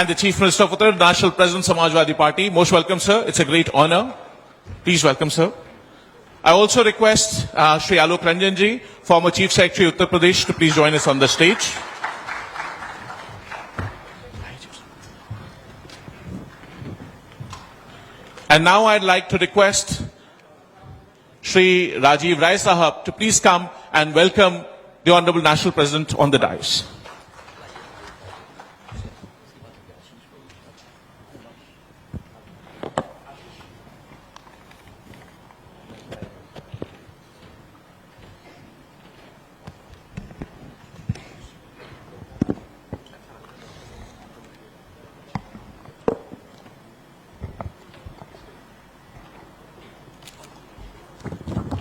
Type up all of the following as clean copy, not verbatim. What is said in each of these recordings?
and the Chief Minister of Uttar, National President, Samajwadi Party. Most welcome, sir. It's a great honor. Please welcome, sir. I also request Shri Alok Ranjan ji, former Chief Secretary, Uttar Pradesh, to please join us on the stage. And now I'd like to request Shri Rajiv Rai Sahab to please come and welcome the Honorable National President on the dais.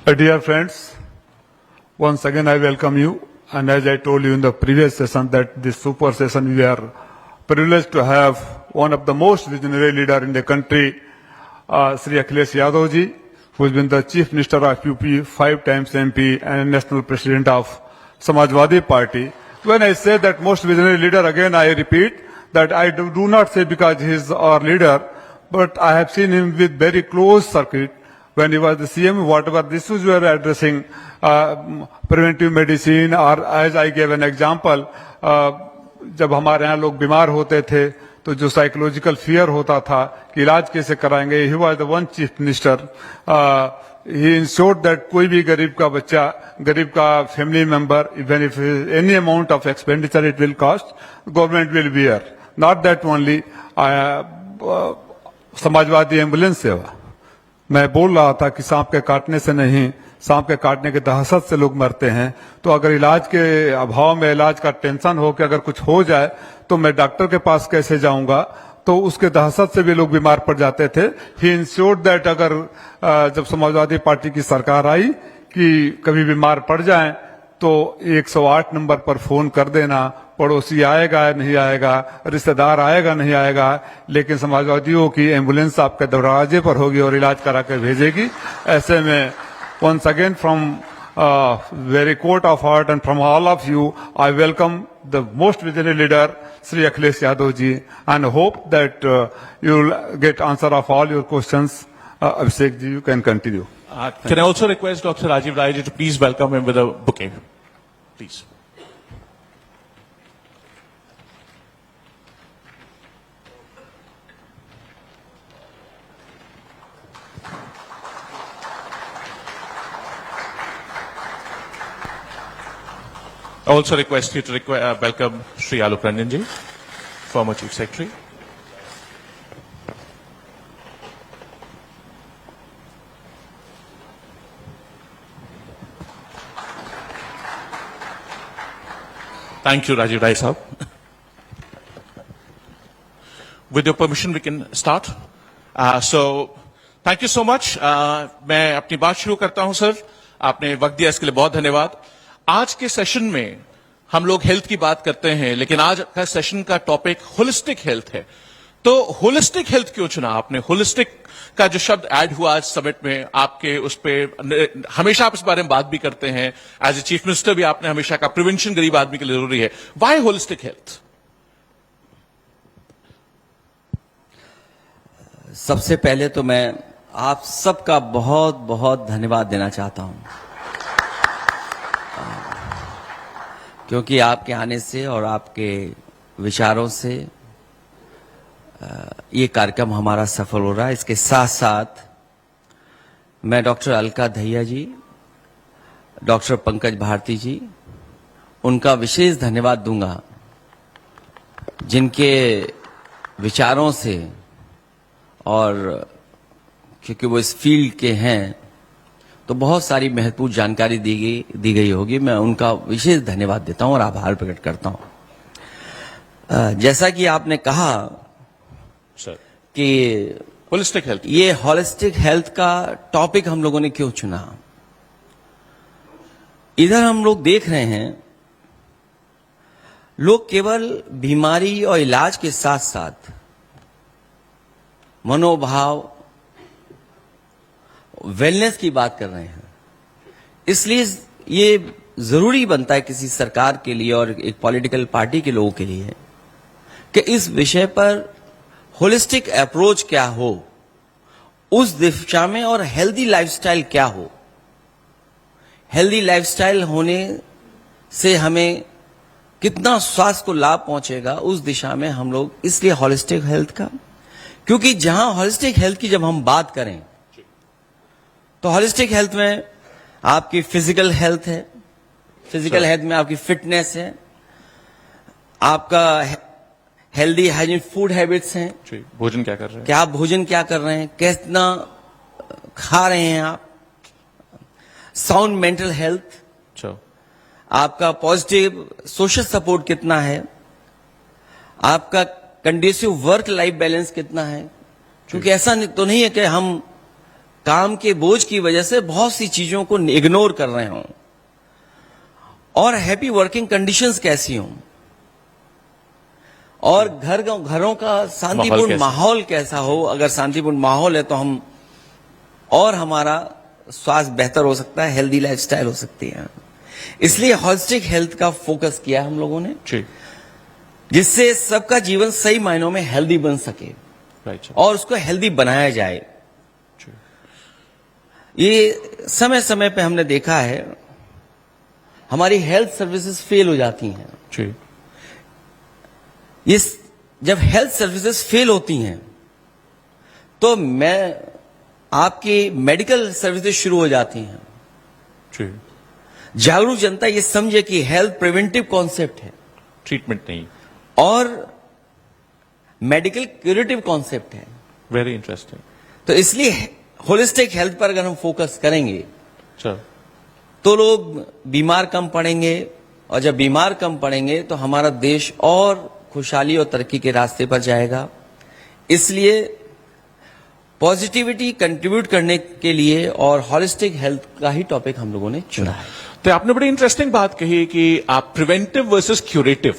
Dear friends, once again I welcome you, and as I told you in the previous session that this super session we are privileged to have one of the most visionary leader in the country, Sri Akhilesh Yadav ji, who has been the Chief Minister of UP, 5 times MP and National President of Samajwadi Party. When I say that most visionary leader, again I repeat that I do not say because he is our leader, but I have seen him with very close circuit. When he was the CM, whatever issues we were addressing, preventive medicine, or as I gave an example, जब हमारे यहाँ लोग बीमार होते थे तो जो psychological fear होता था कि इलाज कैसे कराएंगे, he was the one chief minister. He ensured that कोई भी गरीब का बच्चा, गरीब का family member, even if any amount of expenditure it will cost, government will bear. Not that only, Samajwadi ambulance सेवा, मैं बोल रहा था कि सांप के काटने से नहीं, सांप के काटने के दहशत से लोग मरते हैं। तो अगर इलाज के अभाव में, इलाज का टेंशन हो कि अगर कुछ हो जाए तो मैं डॉक्टर के पास कैसे जाऊंगा, तो उसके दहशत से भी लोग बीमार पड़ जाते थे। ही इंश्योर्ड दैट अगर जब समाजवादी पार्टी की सरकार आई कि कभी बीमार पड़ जाए तो 108 नंबर पर फोन कर देना, पड़ोसी आएगा नहीं आएगा, रिश्तेदार आएगा नहीं आएगा, लेकिन समाजवादियों की एम्बुलेंस आपके दरवाजे पर होगी और इलाज करा के भेजेगी। ऐसे में once again from very court of heart and from all of you, I welcome the most visionary leader, Sri Akhilesh Yadav ji, and hope that you will get answer of all your questions. Abhishek ji, you can continue. Can I also request Dr. Rajiv Rai ji to please welcome him with a bouquet? Please. I also request you to welcome Shri Alok Ranjan ji, former Chief Secretary. Thank you, Rajiv Rai Sahab. With your permission, we can start. So, thank you so much. मैं अपनी बात शुरू करता हूं sir. आपने वक्त दिया इसके लिए बहुत धन्यवाद. आज के सेशन में हम लोग हेल्थ की बात करते हैं, लेकिन आज का सेशन का टॉपिक होलिस्टिक हेल्थ है. तो होलिस्टिक हेल्थ क्यों चुना आपने? होलिस्टिक का जो शब्द ऐड हुआ आज समिट में, आपके उस पे हमेशा आप इस बारे में बात भी करते हैं. एज ए चीफ मिनिस्टर भी आपने हमेशा कहा प्रिवेंशन गरीब आदमी के लिए जरूरी है. Why holistic health? सबसे पहले तो मैं आप सबका बहुत बहुत धन्यवाद देना चाहता हूं, क्योंकि आपके आने से और आपके विचारों से ये कार्यक्रम हमारा सफल हो रहा है. इसके साथ साथ मैं डॉक्टर अलका दहिया जी, डॉक्टर पंकज भारती जी, उनका विशेष धन्यवाद दूंगा, जिनके विचारों से और क्योंकि वो इस फील्ड के हैं तो बहुत सारी महत्वपूर्ण जानकारी दी गई होगी. मैं उनका विशेष धन्यवाद देता हूं और आभार प्रकट करता हूं. जैसा कि आपने कहा सर कि होलिस्टिक हेल्थ, ये होलिस्टिक हेल्थ का टॉपिक हम लोगों ने क्यों चुना? इधर हम लोग देख रहे हैं लोग केवल बीमारी और इलाज के साथ साथ मनोभाव, वेलनेस की बात कर रहे हैं. इसलिए ये जरूरी बनता है किसी सरकार के लिए और एक पॉलिटिकल पार्टी के लोगों के लिए कि इस विषय पर होलिस्टिक अप्रोच क्या हो उस दिशा में, और हेल्दी लाइफस्टाइल क्या हो। हेल्दी लाइफस्टाइल होने से हमें कितना स्वास्थ्य को लाभ पहुंचेगा उस दिशा में हम लोग, इसलिए होलिस्टिक हेल्थ का, क्योंकि जहां होलिस्टिक हेल्थ की जब हम बात करें तो होलिस्टिक हेल्थ में आपकी फिजिकल हेल्थ है, फिजिकल हेल्थ में आपकी फिटनेस है, आपका हेल्दी हाइजीन फूड हैबिट्स हैं, जी, भोजन क्या कर रहे हैं, क्या आप भोजन क्या कर रहे हैं, कितना खा रहे हैं आप, साउंड मेंटल हेल्थ, अच्छा, आपका पॉजिटिव सोशल सपोर्ट कितना है, आपका कंडीसिव वर्क लाइफ बैलेंस कितना है। क्योंकि ऐसा तो नहीं है कि हम काम के बोझ की वजह से बहुत सी चीजों को इग्नोर कर रहे हों, और हैप्पी वर्किंग कंडीशंस कैसी हों, और घरों का शांतिपूर्ण माहौल कैसा हो। अगर शांतिपूर्ण माहौल है तो हम, और हमारा स्वास्थ्य बेहतर हो सकता है, हेल्दी लाइफस्टाइल हो सकती है। इसलिए होलिस्टिक हेल्थ का फोकस किया हम लोगों ने, जी, जिससे सबका जीवन सही मायनों में हेल्दी बन सके राइट सर, और उसको हेल्दी बनाया जाए। जी, ये समय समय पे हमने देखा है हमारी हेल्थ सर्विसेज फेल हो जाती हैं। जी, ये जब हेल्थ सर्विसेज फेल होती हैं तो आपकी मेडिकल सर्विसेज शुरू हो जाती हैं। जी, जागरूक जनता ये समझे कि हेल्थ प्रिवेंटिव कॉन्सेप्ट है ट्रीटमेंट नहीं, और मेडिकल क्यूरेटिव कॉन्सेप्ट है। वेरी इंटरेस्टिंग, तो इसलिए होलिस्टिक हेल्थ पर अगर हम फोकस करेंगे सर, तो लोग बीमार कम पड़ेंगे, और जब बीमार कम पड़ेंगे तो हमारा देश और खुशहाली और तरक्की के रास्ते पर जाएगा। इसलिए पॉजिटिविटी कंट्रीब्यूट करने के लिए और होलिस्टिक हेल्थ का ही टॉपिक हम लोगों ने चुना है। तो आपने बड़ी इंटरेस्टिंग बात कही कि आप प्रिवेंटिव वर्सेस क्यूरेटिव,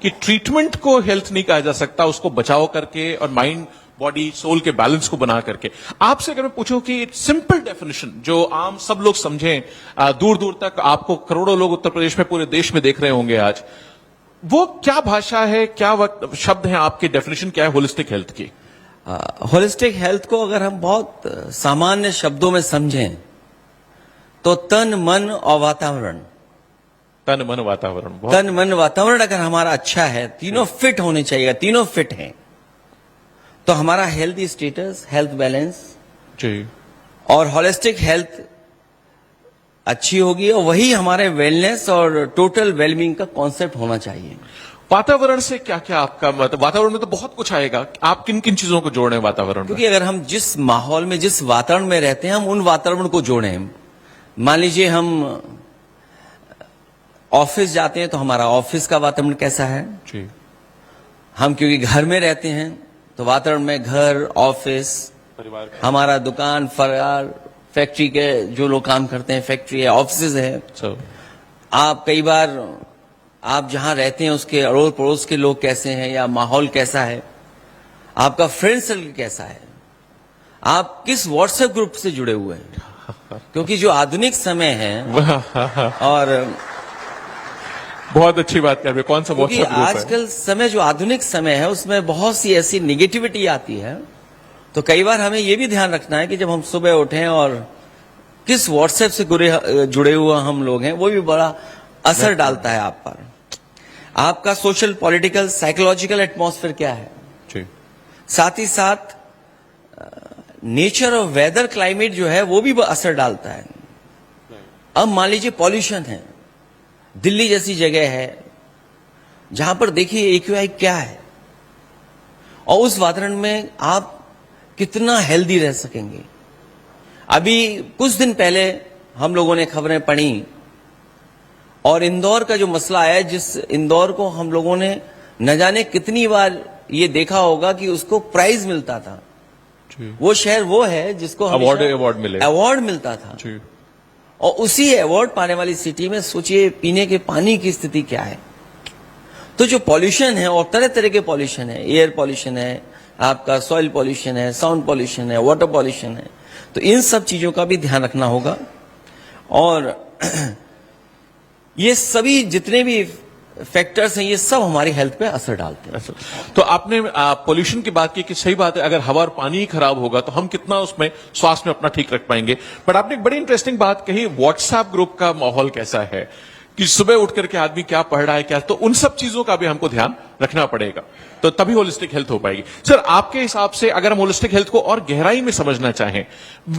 कि ट्रीटमेंट को हेल्थ नहीं कहा जा सकता, उसको बचाव करके और माइंड बॉडी सोल के बैलेंस को बना करके। आपसे अगर मैं पूछूं कि सिंपल डेफिनेशन जो आम सब लोग समझें, दूर दूर तक आपको करोड़ों लोग उत्तर प्रदेश में, पूरे देश में देख रहे होंगे आज, वो क्या भाषा है, क्या शब्द हैं आपकी, डेफिनेशन क्या है होलिस्टिक हेल्थ की? होलिस्टिक हेल्थ को अगर हम बहुत सामान्य शब्दों में समझें तो तन मन और वातावरण, तन मन वातावरण, तन मन वातावरण अगर हमारा अच्छा है, तीनों फिट होने चाहिए, तीनों फिट हैं, तो हमारा हेल्थी स्टेटस, हेल्थ बैलेंस जी, और होलिस्टिक हेल्थ अच्छी होगी, और वही हमारे वेलनेस और टोटल वेलबींग का कॉन्सेप्ट होना चाहिए। वातावरण से क्या क्या आपका मतलब? वातावरण में तो बहुत कुछ आएगा, आप किन किन चीजों को जोड़ें वातावरण में? क्योंकि अगर हम जिस माहौल में, जिस वातावरण में रहते हैं, हम उन वातावरण को जोड़ें। मान लीजिए हम ऑफिस जाते हैं तो हमारा ऑफिस का वातावरण कैसा है, जी, हम क्योंकि घर में रहते हैं तो वातावरण में घर, ऑफिस, परिवार, हमारा दुकान, फरार, फैक्ट्री के जो लोग काम करते हैं, फैक्ट्री है, ऑफिस है। सब, आप कई बार आप जहां रहते हैं उसके अड़ोस पड़ोस के लोग कैसे हैं, या माहौल कैसा है, आपका फ्रेंड सर्कल कैसा है, आप किस व्हाट्सएप ग्रुप से जुड़े हुए हैं। क्योंकि जो आधुनिक समय है, और बहुत अच्छी बात कर रहे हैं, कौन सा क्योंकि WhatsApp ग्रुप है? आजकल समय जो आधुनिक समय है उसमें बहुत सी ऐसी निगेटिविटी आती है, तो कई बार हमें यह भी ध्यान रखना है कि जब हम सुबह उठें और किस व्हाट्सएप से जुड़े हुए हम लोग हैं, वो भी बड़ा असर डालता है आप पर। आपका सोशल, पॉलिटिकल, साइकोलॉजिकल एटमॉस्फेयर क्या है, जी, साथ ही साथ नेचर और वेदर, क्लाइमेट जो है वो भी असर डालता है। अब मान लीजिए पॉल्यूशन है, दिल्ली जैसी जगह है जहां पर देखिए AQI क्या है, और उस वातावरण में आप कितना हेल्दी रह सकेंगे। अभी कुछ दिन पहले हम लोगों ने खबरें पढ़ी, और इंदौर का जो मसला आया, जिस इंदौर को हम लोगों ने न जाने कितनी बार ये देखा होगा कि उसको प्राइज मिलता था। जी, वो शहर वो है जिसको अवार्ड मिलता था, जी, और उसी अवार्ड पाने वाली सिटी में सोचिए पीने के पानी की स्थिति क्या है। तो जो पॉल्यूशन है, और तरह तरह के पॉल्यूशन है, एयर पॉल्यूशन है, आपका सॉइल पॉल्यूशन है, साउंड पॉल्यूशन है, वाटर पॉल्यूशन है, तो इन सब चीजों का भी ध्यान रखना होगा। और ये सभी जितने भी फैक्टर्स हैं, ये सब हमारी हेल्थ पे असर डालते हैं। तो आपने पोल्यूशन की बात की कि सही बात है, अगर हवा और पानी ही खराब होगा तो हम कितना उसमें स्वास्थ्य में अपना ठीक रख पाएंगे। बट आपने एक बड़ी इंटरेस्टिंग बात कही, व्हाट्सएप ग्रुप का माहौल कैसा है, कि सुबह उठ करके आदमी क्या पढ़ रहा है क्या, तो उन सब चीजों का भी हमको ध्यान रखना पड़ेगा, तो तभी होलिस्टिक हेल्थ हो पाएगी। सर, आपके हिसाब से अगर हम होलिस्टिक हेल्थ को और गहराई में समझना चाहें,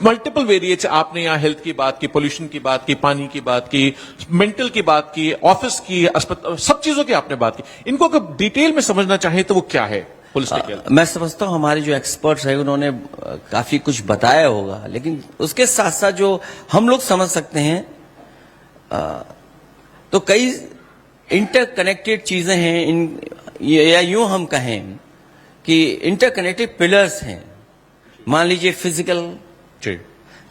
मल्टीपल वेरिएट्स, आपने यहाँ हेल्थ की बात की, पोल्यूशन की बात की, पानी की बात की, मेंटल की बात की, ऑफिस की, अस्पताल, सब चीजों की आपने बात की, इनको अगर डिटेल में समझना चाहें तो वो क्या है होलिस्टिक हेल्थ? मैं समझता हूं हमारे जो एक्सपर्ट्स हैं उन्होंने काफी कुछ बताया होगा, लेकिन उसके साथ साथ जो हम लोग समझ सकते हैं, तो कई इंटरकनेक्टेड चीजें हैं, या यूं हम कहें कि इंटरकनेक्टेड पिलर्स हैं। मान लीजिए फिजिकल, जी,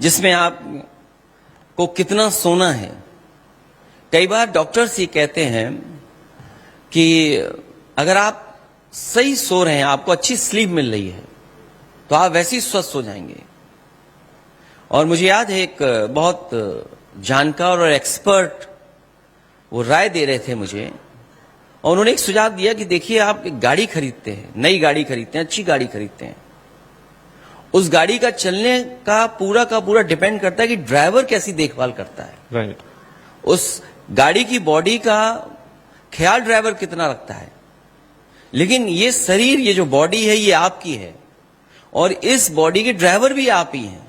जिसमें आप को कितना सोना है। कई बार डॉक्टर्स ये कहते हैं कि अगर आप सही सो रहे हैं, आपको अच्छी स्लीप मिल रही है, तो आप वैसे ही स्वस्थ हो जाएंगे। और मुझे याद है एक बहुत जानकार और एक्सपर्ट वो राय दे रहे थे मुझे, और उन्होंने एक सुझाव दिया कि देखिए, आप एक गाड़ी खरीदते हैं, नई गाड़ी खरीदते हैं, अच्छी गाड़ी खरीदते हैं, उस गाड़ी का चलने का पूरा डिपेंड करता है कि ड्राइवर कैसी देखभाल करता है। राइट। उस गाड़ी की बॉडी का ख्याल ड्राइवर कितना रखता है। लेकिन ये शरीर, ये जो बॉडी है, ये आपकी है, और इस बॉडी के ड्राइवर भी आप ही हैं।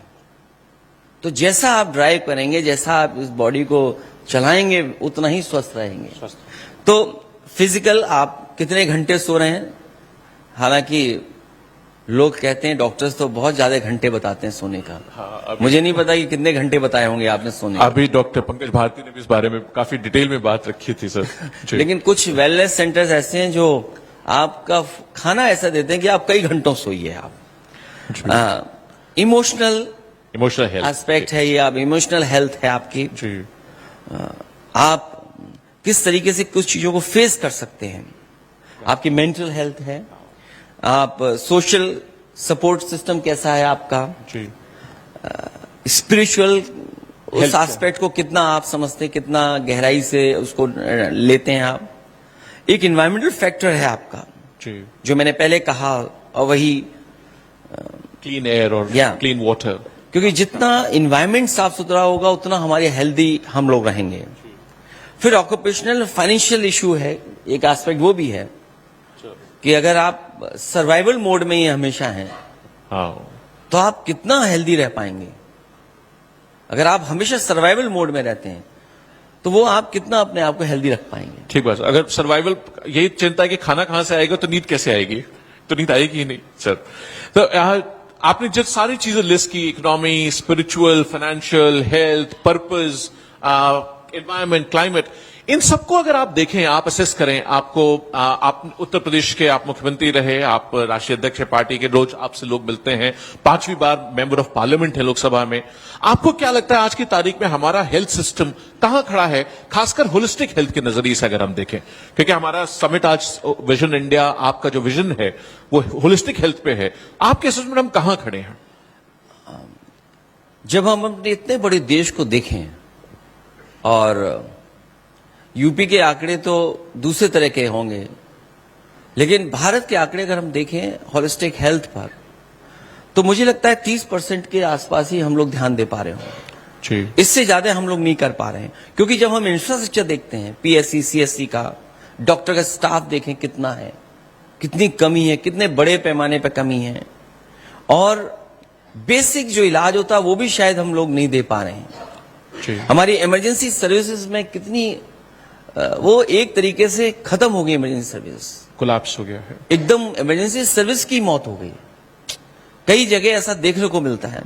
तो जैसा आप ड्राइव करेंगे, जैसा आप इस बॉडी को चलाएंगे, उतना ही स्वस्थ रहेंगे। तो फिजिकल, आप कितने घंटे सो रहे हैं, हालांकि लोग कहते हैं, डॉक्टर्स तो बहुत ज्यादा घंटे बताते हैं सोने का। हाँ, मुझे नहीं पता कि कितने घंटे बताए होंगे आपने सोने का। अभी डॉक्टर पंकज भारती ने भी इस बारे में काफी डिटेल में बात रखी थी सर। जी। लेकिन कुछ वेलनेस सेंटर्स ऐसे हैं जो आपका खाना ऐसा देते हैं कि आप कई घंटों सोइए। आप इमोशनल हेल्थ एस्पेक्ट है ये, आप इमोशनल हेल्थ है आपकी। जी। आप किस तरीके से कुछ चीजों को फेस कर सकते हैं, आपकी मेंटल हेल्थ है, आप सोशल सपोर्ट सिस्टम कैसा है आपका, जी, स्पिरिचुअल उस Health एस्पेक्ट को कितना आप समझते हैं, कितना गहराई से उसको लेते हैं आप। एक इन्वायरमेंटल फैक्टर है आपका, जी, जो मैंने पहले कहा, और वही क्लीन एयर और Yeah. Clean water. क्योंकि जितना इन्वायरमेंट साफ सुथरा होगा, उतना हमारे हेल्दी हम लोग रहेंगे। फिर ऑक्यूपेशनल फाइनेंशियल इशू है, एक एस्पेक्ट वो भी है कि अगर आप सर्वाइवल मोड में ही हमेशा हैं, हाँ, तो आप कितना हेल्दी रह पाएंगे। अगर आप हमेशा सर्वाइवल मोड में रहते हैं, तो वो आप कितना अपने आप को हेल्दी रख पाएंगे। ठीक बात। अगर सर्वाइवल यही चिंता है कि खाना कहां से आएगा, तो नींद कैसे आएगी, तो नींद आएगी ही नहीं सर। तो आपने जब सारी चीजें लिस्ट की, economy, spiritual, financial, health, purpose, environment, climate, इन सबको अगर आप देखें, आप असेस करें, आपको आप उत्तर प्रदेश के आप मुख्यमंत्री रहे, आप राष्ट्रीय अध्यक्ष हैं पार्टी के, रोज आपसे लोग मिलते हैं, 5वीं बार मेंबर ऑफ पार्लियामेंट है लोकसभा में, आपको क्या लगता है आज की तारीख में हमारा हेल्थ सिस्टम कहां खड़ा है, खासकर होलिस्टिक हेल्थ के नजरिए से अगर हम देखें? क्योंकि हमारा समिट आज विजन इंडिया, आपका जो विजन है वो होलिस्टिक हेल्थ पे है, आपके असेसमेंट हम कहां खड़े हैं? जब हम अपने इतने बड़े देश को देखें, और यूपी के आंकड़े तो दूसरे तरह के होंगे, लेकिन भारत के आंकड़े अगर हम देखें होलिस्टिक हेल्थ पर, तो मुझे लगता है 30% के आसपास ही हम लोग ध्यान दे पा रहे होंगे। जी, इससे ज्यादा हम लोग नहीं कर पा रहे हैं। क्योंकि जब हम इंफ्रास्ट्रक्चर देखते हैं, पीएससी, सीएससी का, डॉक्टर का स्टाफ देखें कितना है, कितनी कमी है, कितने बड़े पैमाने पर कमी है, और बेसिक जो इलाज होता है वो भी शायद हम लोग नहीं दे पा रहे हैं। जी, हमारी इमरजेंसी सर्विसेज में कितनी वो एक तरीके से खत्म हो गई इमरजेंसी सर्विस, कोलैप्स हो गया है। एकदम इमरजेंसी सर्विस की मौत हो गई। कई जगह ऐसा देखने को मिलता है।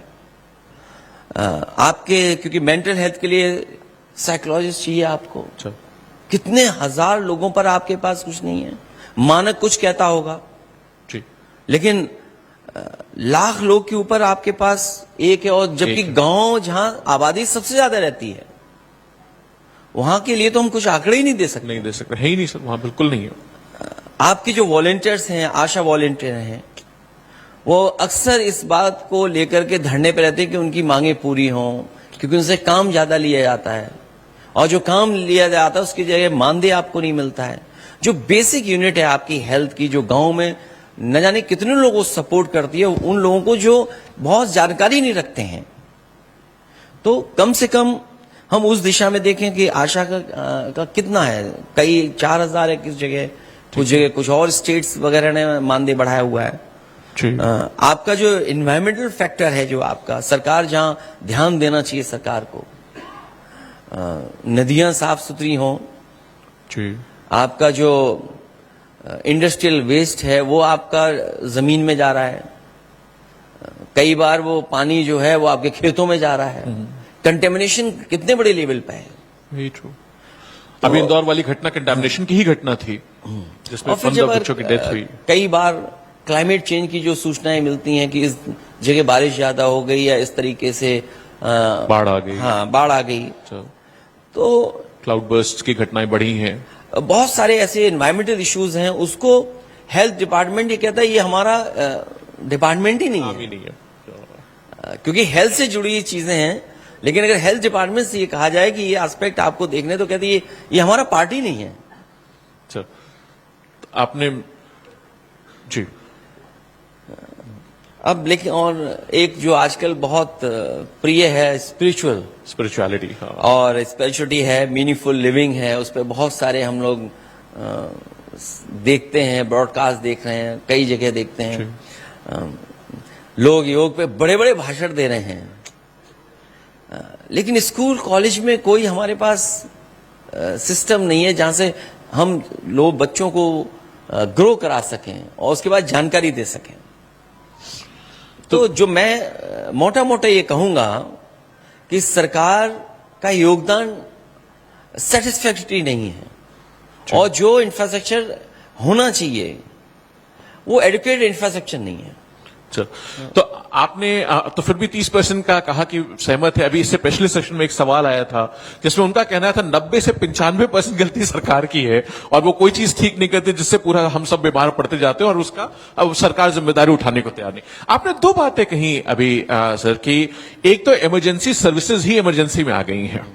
आपके, क्योंकि मेंटल हेल्थ के लिए साइकोलॉजिस्ट चाहिए आपको, अच्छा, कितने हजार लोगों पर आपके पास कुछ नहीं है। मानक कुछ कहता होगा, जी, लेकिन लाख लोग के ऊपर आपके पास एक है, और जबकि गांव जहां आबादी सबसे ज्यादा रहती है, वहां के लिए तो हम कुछ आंकड़े ही नहीं दे सकते। नहीं दे सकते, है ही नहीं सर, वहां बिल्कुल नहीं है। आपके जो वॉलेंटियर्स हैं, आशा वॉलेंटियर हैं, वो अक्सर इस बात को लेकर के धरने पर रहते हैं कि उनकी मांगे पूरी हों, क्योंकि उनसे काम ज्यादा लिया जाता है। और जो काम लिया जाता है उसकी जगह मानदेय आपको नहीं मिलता है। जो बेसिक यूनिट है आपकी हेल्थ की, जो गांव में न जाने कितने लोगों को सपोर्ट करती है, उन लोगों को जो बहुत जानकारी नहीं रखते हैं, तो कम से कम हम उस दिशा में देखें कि आशा का कितना है। कई 4000 है किस जगह, कुछ जगह कुछ और स्टेट्स वगैरह ने मानदेय बढ़ाया हुआ है। आपका जो इन्वायरमेंटल फैक्टर है, जो आपका सरकार जहां ध्यान देना चाहिए सरकार को, नदियां साफ सुथरी हों, आपका जो इंडस्ट्रियल वेस्ट है वो आपका जमीन में जा रहा है, कई बार वो पानी जो है वो आपके खेतों में जा रहा है। कंटेमिनेशन कितने बड़े लेवल पे है। Very true. अभी इंदौर वाली घटना कंटेमिनेशन की ही घटना थी, जिसमें 15 बच्चों की डेथ हुई। कई बार क्लाइमेट चेंज की जो सूचनाएं मिलती हैं कि इस जगह बारिश ज्यादा हो गई या इस तरीके से बाढ़ आ गई। हाँ, बाढ़ आ गई। तो क्लाउड बर्स्ट की घटनाएं बढ़ी हैं। बहुत सारे ऐसे एनवायरमेंटल इश्यूज हैं, उसको हेल्थ डिपार्टमेंट ये कहता है ये हमारा डिपार्टमेंट ही नहीं है, क्योंकि हेल्थ से जुड़ी हुई चीजें हैं। लेकिन अगर हेल्थ डिपार्टमेंट से ये कहा जाए कि ये एस्पेक्ट आपको देखने, तो कहते हैं ये हमारा पार्ट ही नहीं है। अच्छा, आपने जी अब लेकिन और एक जो आजकल बहुत प्रिय है, स्पिरिचुअलिटी, हाँ। और स्पिरिचुअलिटी है, मीनिंगफुल लिविंग है, उस पर बहुत सारे हम लोग देखते हैं, ब्रॉडकास्ट देख रहे हैं, कई जगह देखते हैं। लोग योग पे बड़े बड़े भाषण दे रहे हैं, लेकिन स्कूल कॉलेज में कोई हमारे पास सिस्टम नहीं है जहां से हम लोग बच्चों को ग्रो करा सकें और उसके बाद जानकारी दे सकें। तो जो मैं मोटा मोटा ये कहूंगा कि सरकार का योगदान सेटिस्फैक्टरी नहीं है, और जो इंफ्रास्ट्रक्चर होना चाहिए वो एडुकेटेड इंफ्रास्ट्रक्चर नहीं है। तो आपने तो फिर भी 30% का कहा कि सहमत है। अभी इससे पिछले सेशन में एक सवाल आया था जिसमें उनका कहना था 90 से 95% गलती सरकार की है और वो कोई चीज ठीक नहीं करती, जिससे पूरा हम सब बीमार पड़ते जाते हैं और उसका अब सरकार जिम्मेदारी उठाने को तैयार नहीं। आपने दो बातें कही अभी सर की, एक तो इमरजेंसी सर्विसेज ही इमरजेंसी में आ गई हैं,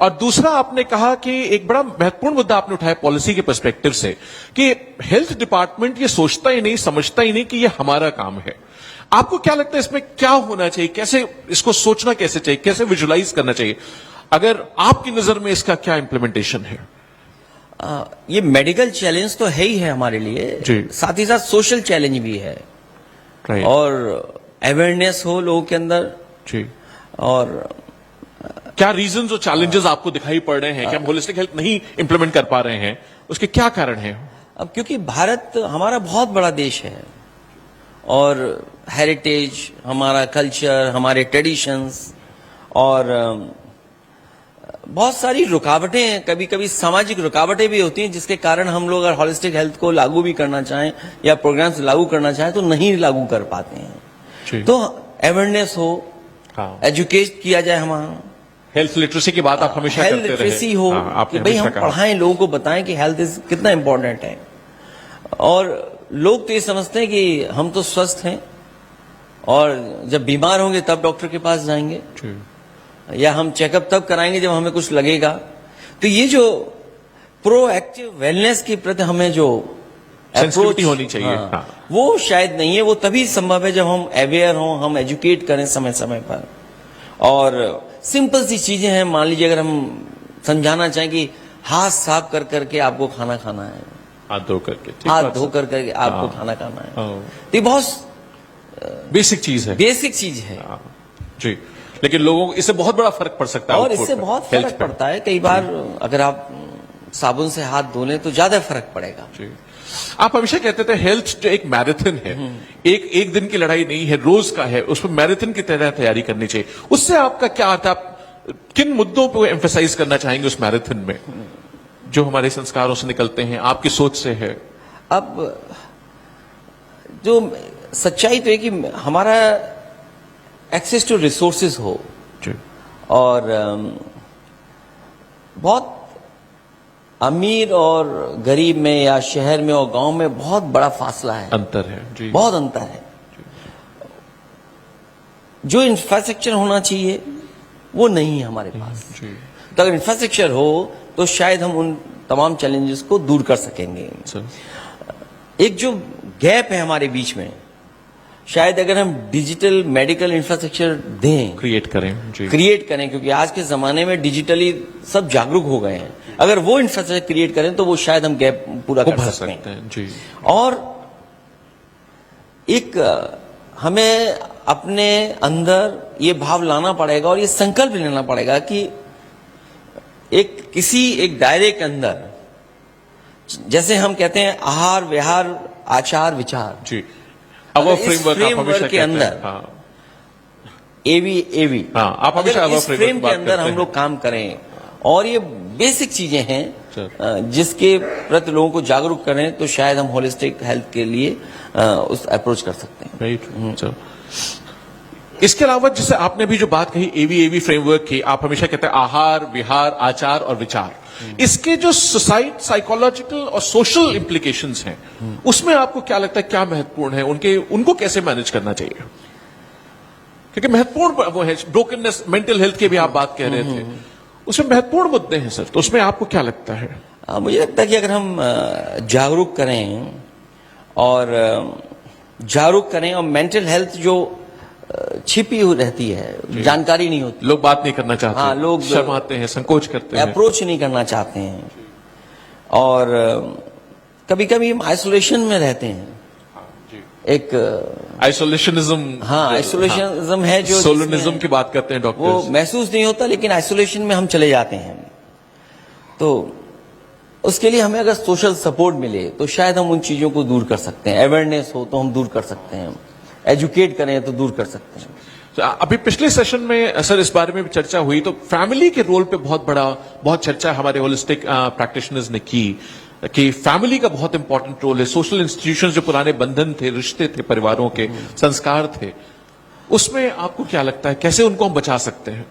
और दूसरा आपने कहा कि एक बड़ा महत्वपूर्ण मुद्दा आपने उठाया पॉलिसी के पर्सपेक्टिव से कि हेल्थ डिपार्टमेंट ये सोचता ही नहीं, समझता ही नहीं कि ये हमारा काम है। आपको क्या लगता है इसमें क्या होना चाहिए, कैसे इसको सोचना कैसे चाहिए, कैसे विजुलाइज करना चाहिए, अगर आपकी नजर में इसका क्या इंप्लीमेंटेशन है? ये मेडिकल चैलेंज तो है ही है हमारे लिए, साथ ही साथ सोशल चैलेंज भी है, और अवेयरनेस हो लोगों के अंदर जी। और क्या रीजंस और चैलेंजेस आपको दिखाई पड़ रहे हैं कि हम होलिस्टिक हेल्थ नहीं इंप्लीमेंट कर पा रहे हैं, उसके क्या कारण हैं? अब क्योंकि भारत हमारा बहुत बड़ा देश है और हेरिटेज, हमारा कल्चर, हमारे ट्रेडिशंस, और बहुत सारी रुकावटें, कभी कभी सामाजिक रुकावटें भी होती हैं, जिसके कारण हम लोग अगर हॉलिस्टिक हेल्थ को लागू भी करना चाहें या प्रोग्राम्स लागू करना चाहें तो नहीं लागू कर पाते हैं। तो अवेयरनेस हो, एजुकेट किया जाए, हमारा हेल्थ लिटरेसी की बात आप हमेशा करते रहे। हेल्थ लिटरेसी हो कि भाई हम पढ़ाएं, लोगों को बताएं कि हेल्थ इज कितना इंपॉर्टेंट है। और लोग तो ये समझते हैं कि हम तो स्वस्थ हैं और जब बीमार होंगे तब डॉक्टर के पास जाएंगे, या हम चेकअप तब कराएंगे जब हमें कुछ लगेगा। तो ये जो प्रोएक्टिव वेलनेस के प्रति हमें जो अप्रोच होनी चाहिए, वो शायद नहीं है। वो तभी संभव है जब हम अवेयर हों, हम एजुकेट करें समय समय पर। और सिंपल सी चीजें हैं, मान लीजिए अगर हम समझाना चाहें कि हाथ साफ कर करके आपको खाना खाना है, हाथ धो करके आपको खाना खाना है, तो ये बहुत बेसिक चीज है, बेसिक चीज है जी। लेकिन लोगों को इससे बहुत बड़ा फर्क पड़ सकता है, और इससे बहुत फर्क पड़ता है। कई बार अगर आप साबुन से हाथ धो लें तो ज्यादा फर्क पड़ेगा जी। आप हमेशा कहते थे हेल्थ जो एक मैराथन है, एक दिन की लड़ाई नहीं है, रोज का है, उसमें मैराथन की तरह तैयारी करनी चाहिए। उससे आपका क्या आता है, आप किन मुद्दों पर एम्फेसाइज करना चाहेंगे उस मैराथन में जो हमारे संस्कारों से निकलते हैं, आपकी सोच से है? अब जो सच्चाई तो है कि हमारा एक्सेस टू रिसोर्सेज हो जी। और बहुत अमीर और गरीब में या शहर में और गांव में बहुत बड़ा फासला है, अंतर है जी, बहुत अंतर है। जो इंफ्रास्ट्रक्चर होना चाहिए वो नहीं है हमारे पास। तो अगर इंफ्रास्ट्रक्चर हो तो शायद हम उन तमाम चैलेंजेस को दूर कर सकेंगे। एक जो गैप है हमारे बीच में, शायद अगर हम डिजिटल मेडिकल इंफ्रास्ट्रक्चर दें, क्रिएट करें जी। क्रिएट करें, क्योंकि आज के जमाने में डिजिटली सब जागरूक हो गए हैं, अगर वो इंफ्रास्ट्रक्चर क्रिएट करें तो वो शायद हम गैप पूरा वो कर भर सकते हैं। जी। और एक हमें अपने अंदर ये भाव लाना पड़ेगा और ये संकल्प लेना पड़ेगा कि एक दायरे के अंदर, जैसे हम कहते हैं आहार विहार आचार विचार, जी। अगर अब इस फ्रेमवर्क के अंदर एवी आप हमेशा अगर अब इस फ्रेमवर्क फ्रेम की के बात अंदर करते हम हैं। लोग काम करें और ये बेसिक चीजें हैं जिसके प्रति लोगों को जागरूक करें, तो शायद हम होलिस्टिक हेल्थ के लिए उस अप्रोच कर सकते हैं। राइट। इसके अलावा जैसे आपने भी जो बात कही एवी फ्रेमवर्क की, आप हमेशा कहते हैं आहार विहार आचार और विचार, इसके जो सोसाइटी साइकोलॉजिकल और सोशल इम्प्लीकेशंस हैं, उसमें आपको क्या लगता है क्या महत्वपूर्ण है, उनको कैसे मैनेज करना चाहिए? क्योंकि महत्वपूर्ण वो है ब्रोकननेस, मेंटल हेल्थ की भी आप बात कह रहे थे, उसमें महत्वपूर्ण मुद्दे हैं सर, तो उसमें आपको क्या लगता है? मुझे लगता है कि अगर हम जागरूक करें और मेंटल हेल्थ जो छिपी हुई रहती है, जानकारी नहीं होती, लोग बात नहीं करना चाहते, हाँ, लोग शर्माते हैं, संकोच करते हैं, अप्रोच नहीं करना चाहते हैं, और कभी कभी हम आइसोलेशन में रहते हैं। एक आइसोलेशनिज्म, हाँ, आइसोलेशनिज्म है जो सोलोनिज्म की बात करते हैं वो डॉक्टर्स। महसूस नहीं होता, लेकिन आइसोलेशन में हम चले जाते हैं। तो उसके लिए हमें अगर सोशल सपोर्ट मिले तो शायद हम उन चीजों को दूर कर सकते हैं। अवेयरनेस हो तो हम दूर कर सकते हैं, एजुकेट करें तो दूर कर सकते हैं। तो अभी पिछले सेशन में सर इस बारे में भी चर्चा हुई, तो फैमिली के रोल पे बहुत चर्चा हमारे होलिस्टिक प्रैक्टिशनर्स ने की कि फैमिली का बहुत इंपॉर्टेंट रोल है। सोशल इंस्टीट्यूशंस जो पुराने बंधन थे, रिश्ते थे, परिवारों के संस्कार थे, उसमें आपको क्या लगता है कैसे उनको हम बचा सकते हैं?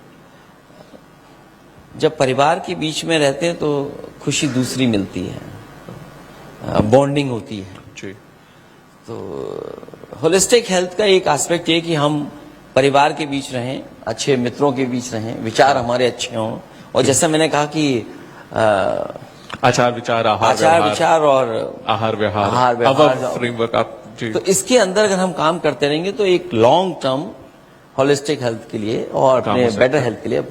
जब परिवार के बीच में रहते हैं तो खुशी दूसरी मिलती है, बॉन्डिंग होती है। जी। तो होलिस्टिक हेल्थ का एक एस्पेक्ट ये कि हम परिवार के बीच रहें, अच्छे मित्रों के बीच रहें, विचार हमारे अच्छे हों, और जैसा मैंने कहा कि आचार विचार विचार और आहार व्यवहार फ्रेमवर्क आप जी। तो इसके अंदर अगर हम काम करते रहेंगे तो एक लॉन्ग टर्म होलिस्टिक हेल्थ के लिए और अपने बेटर हेल्थ के लिए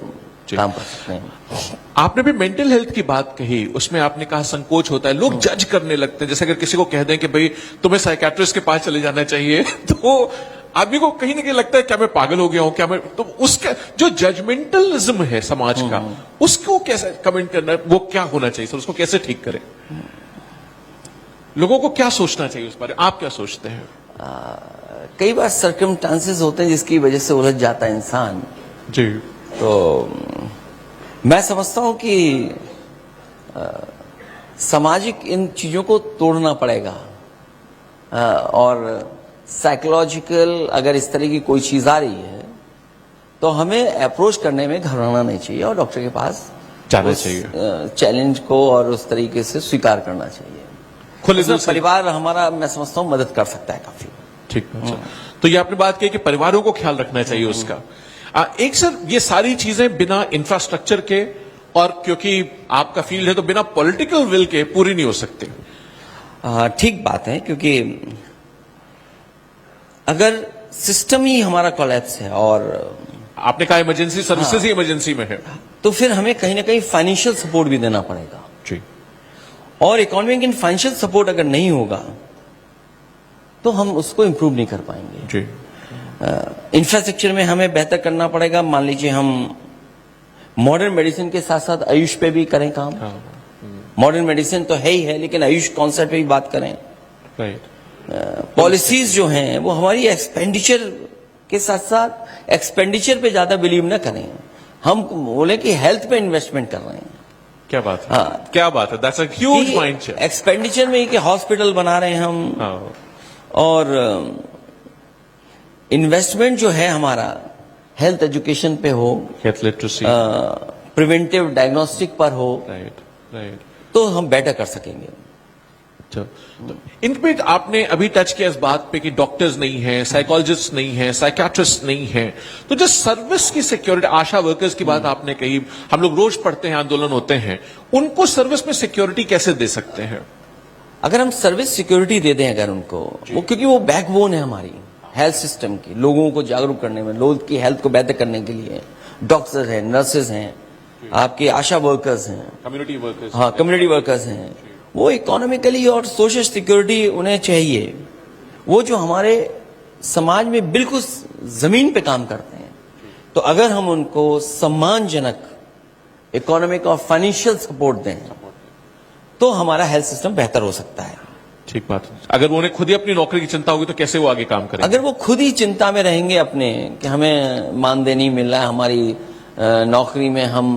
काम कर सकते हैं। आपने भी मेंटल हेल्थ की बात कही, उसमें आपने कहा संकोच होता है, लोग जज करने लगते हैं। जैसे अगर किसी को कह दें कि भाई तुम्हें साइकियाट्रिस्ट के पास चले जाना चाहिए, तो आदमी को कहीं ना कहीं लगता है क्या मैं पागल हो गया हूं, क्या मैं, तो उसका जो जजमेंटलिज्म है समाज का, उसको कैसे कमेंट करना, वो क्या होना चाहिए सर, उसको कैसे ठीक करें? लोगों को क्या सोचना चाहिए उस बारे में, आप क्या सोचते हैं? कई बार सर्कमस्टांसेस होते हैं जिसकी वजह से उलझ जाता है इंसान। जी। तो मैं समझता हूं कि सामाजिक इन चीजों को तोड़ना पड़ेगा, और साइकोलॉजिकल अगर इस तरह की कोई चीज आ रही है तो हमें अप्रोच करने में घबराना नहीं चाहिए और डॉक्टर के पास जाना चाहिए, चैलेंज को और उस तरीके से स्वीकार करना चाहिए। खुले उसमें परिवार हमारा, मैं समझता हूं, मदद कर सकता है काफी। ठीक है। तो ये आपने बात की कि परिवारों को ख्याल रखना चाहिए उसका। एक सर, ये सारी चीजें बिना इंफ्रास्ट्रक्चर के, और क्योंकि आपका फील्ड है तो बिना पॉलिटिकल विल के पूरी नहीं हो सकती। ठीक बात है, क्योंकि अगर सिस्टम ही हमारा कोलैप्स है, और आपने कहा इमरजेंसी सर्विसेज ही इमरजेंसी में है, तो फिर हमें कहीं ना कहीं फाइनेंशियल सपोर्ट भी देना पड़ेगा। जी। और इकोनॉमिक एंड फाइनेंशियल सपोर्ट अगर नहीं होगा तो हम उसको इंप्रूव नहीं कर पाएंगे। जी। इंफ्रास्ट्रक्चर में हमें बेहतर करना पड़ेगा। मान लीजिए हम मॉडर्न मेडिसिन के साथ साथ आयुष पे भी करें काम। मॉडर्न मेडिसिन तो है ही है, लेकिन आयुष कॉन्सेप्ट पे भी बात करें। राइट। पॉलिसीज जो हैं वो हमारी एक्सपेंडिचर के साथ साथ एक्सपेंडिचर पे ज्यादा बिलीव ना करें, हम बोले कि हेल्थ पे इन्वेस्टमेंट कर रहे हैं। क्या बात है? हाँ। क्या बात है? That's a huge mind shift. Expenditure में कि हॉस्पिटल बना रहे हैं हम, हाँ। और इन्वेस्टमेंट जो है हमारा हेल्थ एजुकेशन पे हो, हेल्थ लिटरेसी, प्रिवेंटिव डायग्नोस्टिक पर हो, राइट राइट। तो हम बेटर कर सकेंगे। तो इनमें आपने अभी टच किया इस बात पे कि डॉक्टर्स नहीं हैं, साइकोलॉजिस्ट नहीं हैं, साइकियाट्रिस्ट नहीं हैं, तो जो सर्विस की सिक्योरिटी, आशा वर्कर्स की बात आपने कही, हम लोग रोज पढ़ते हैं, आंदोलन होते हैं, उनको सर्विस में सिक्योरिटी कैसे दे सकते हैं? अगर हम सर्विस सिक्योरिटी दे दें अगर उनको, वो क्योंकि वो बैकबोन है हमारी हेल्थ सिस्टम की, लोगों को जागरूक करने में, लोगों की हेल्थ को बेहतर करने के लिए डॉक्टर्स हैं, नर्सेज हैं, आपके आशा वर्कर्स हैं, कम्युनिटी वर्कर्स, हाँ कम्युनिटी वर्कर्स हैं, वो इकोनॉमिकली और सोशल सिक्योरिटी उन्हें चाहिए। वो जो हमारे समाज में बिल्कुल जमीन पे काम करते हैं, तो अगर हम उनको सम्मानजनक इकोनॉमिक और फाइनेंशियल सपोर्ट दें तो हमारा हेल्थ सिस्टम बेहतर हो सकता है। ठीक बात। अगर उन्हें खुद ही अपनी नौकरी की चिंता होगी तो कैसे वो आगे काम करेंगे? अगर वो खुद ही चिंता में रहेंगे अपने कि हमें मानदेय नहीं मिल रहा है, हमारी नौकरी में हम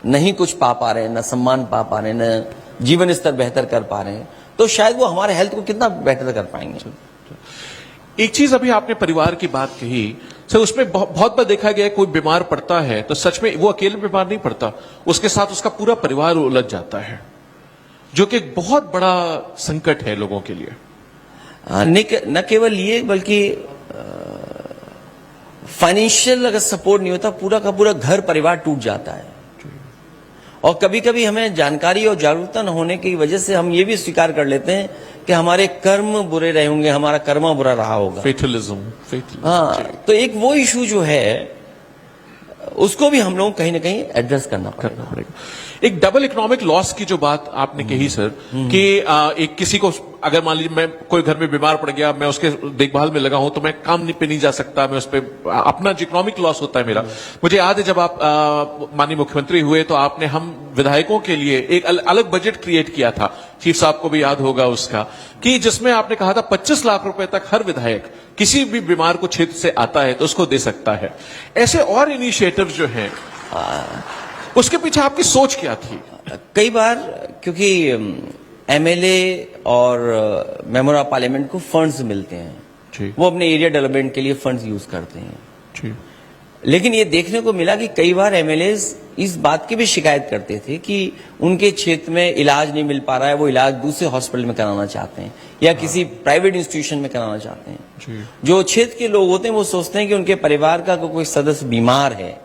नहीं कुछ पा पा रहे, न सम्मान पा पा रहे, न जीवन स्तर बेहतर कर पा रहे हैं, तो शायद वो हमारे हेल्थ को कितना बेहतर कर पाएंगे। एक चीज अभी आपने परिवार की बात कही सर, उसमें बहुत बार देखा गया है कोई बीमार पड़ता है तो सच में वो अकेले बीमार नहीं पड़ता, उसके साथ उसका पूरा परिवार उलझ जाता है, जो कि एक बहुत बड़ा संकट है लोगों के लिए। न केवल ये बल्कि फाइनेंशियल अगर सपोर्ट नहीं होता, पूरा का पूरा घर परिवार टूट जाता है। और कभी कभी हमें जानकारी और जागरूकता न होने की वजह से हम ये भी स्वीकार कर लेते हैं कि हमारे कर्म बुरे रहे होंगे, हमारा कर्मा बुरा रहा होगा, फेटलिज्म। हाँ, तो एक वो इशू जो है उसको भी हम लोग कहीं ना कहीं एड्रेस करना पड़ेगा। एक डबल इकोनॉमिक लॉस की जो बात आपने कही सर, कि एक किसी को अगर मान लीजिए मैं कोई घर में बीमार पड़ गया, मैं उसके देखभाल में लगा हूं तो मैं काम पे नहीं जा सकता, मैं उस पर अपना जो इकोनॉमिक लॉस होता है मेरा। मुझे याद है जब आप माननीय मुख्यमंत्री हुए तो आपने हम विधायकों के लिए एक अलग बजट क्रिएट किया था, चीफ साहब को भी याद होगा उसका, कि जिसमें आपने कहा था 25 लाख रुपए तक हर विधायक किसी भी बीमार को क्षेत्र से आता है तो उसको दे सकता है। ऐसे और इनिशिएटिव जो हैं, उसके पीछे आपकी सोच क्या थी? कई बार क्योंकि एमएलए और मेंबर ऑफ पार्लियामेंट को फंड्स मिलते हैं जी। वो अपने एरिया डेवलपमेंट के लिए फंड्स यूज करते हैं जी। लेकिन ये देखने को मिला कि कई बार एमएलए इस बात की भी शिकायत करते थे कि उनके क्षेत्र में इलाज नहीं मिल पा रहा है, वो इलाज दूसरे हॉस्पिटल में कराना चाहते हैं या किसी प्राइवेट इंस्टीट्यूशन में कराना चाहते हैं जी। जो क्षेत्र के लोग होते हैं वो सोचते हैं कि उनके परिवार का कोई सदस्य बीमार है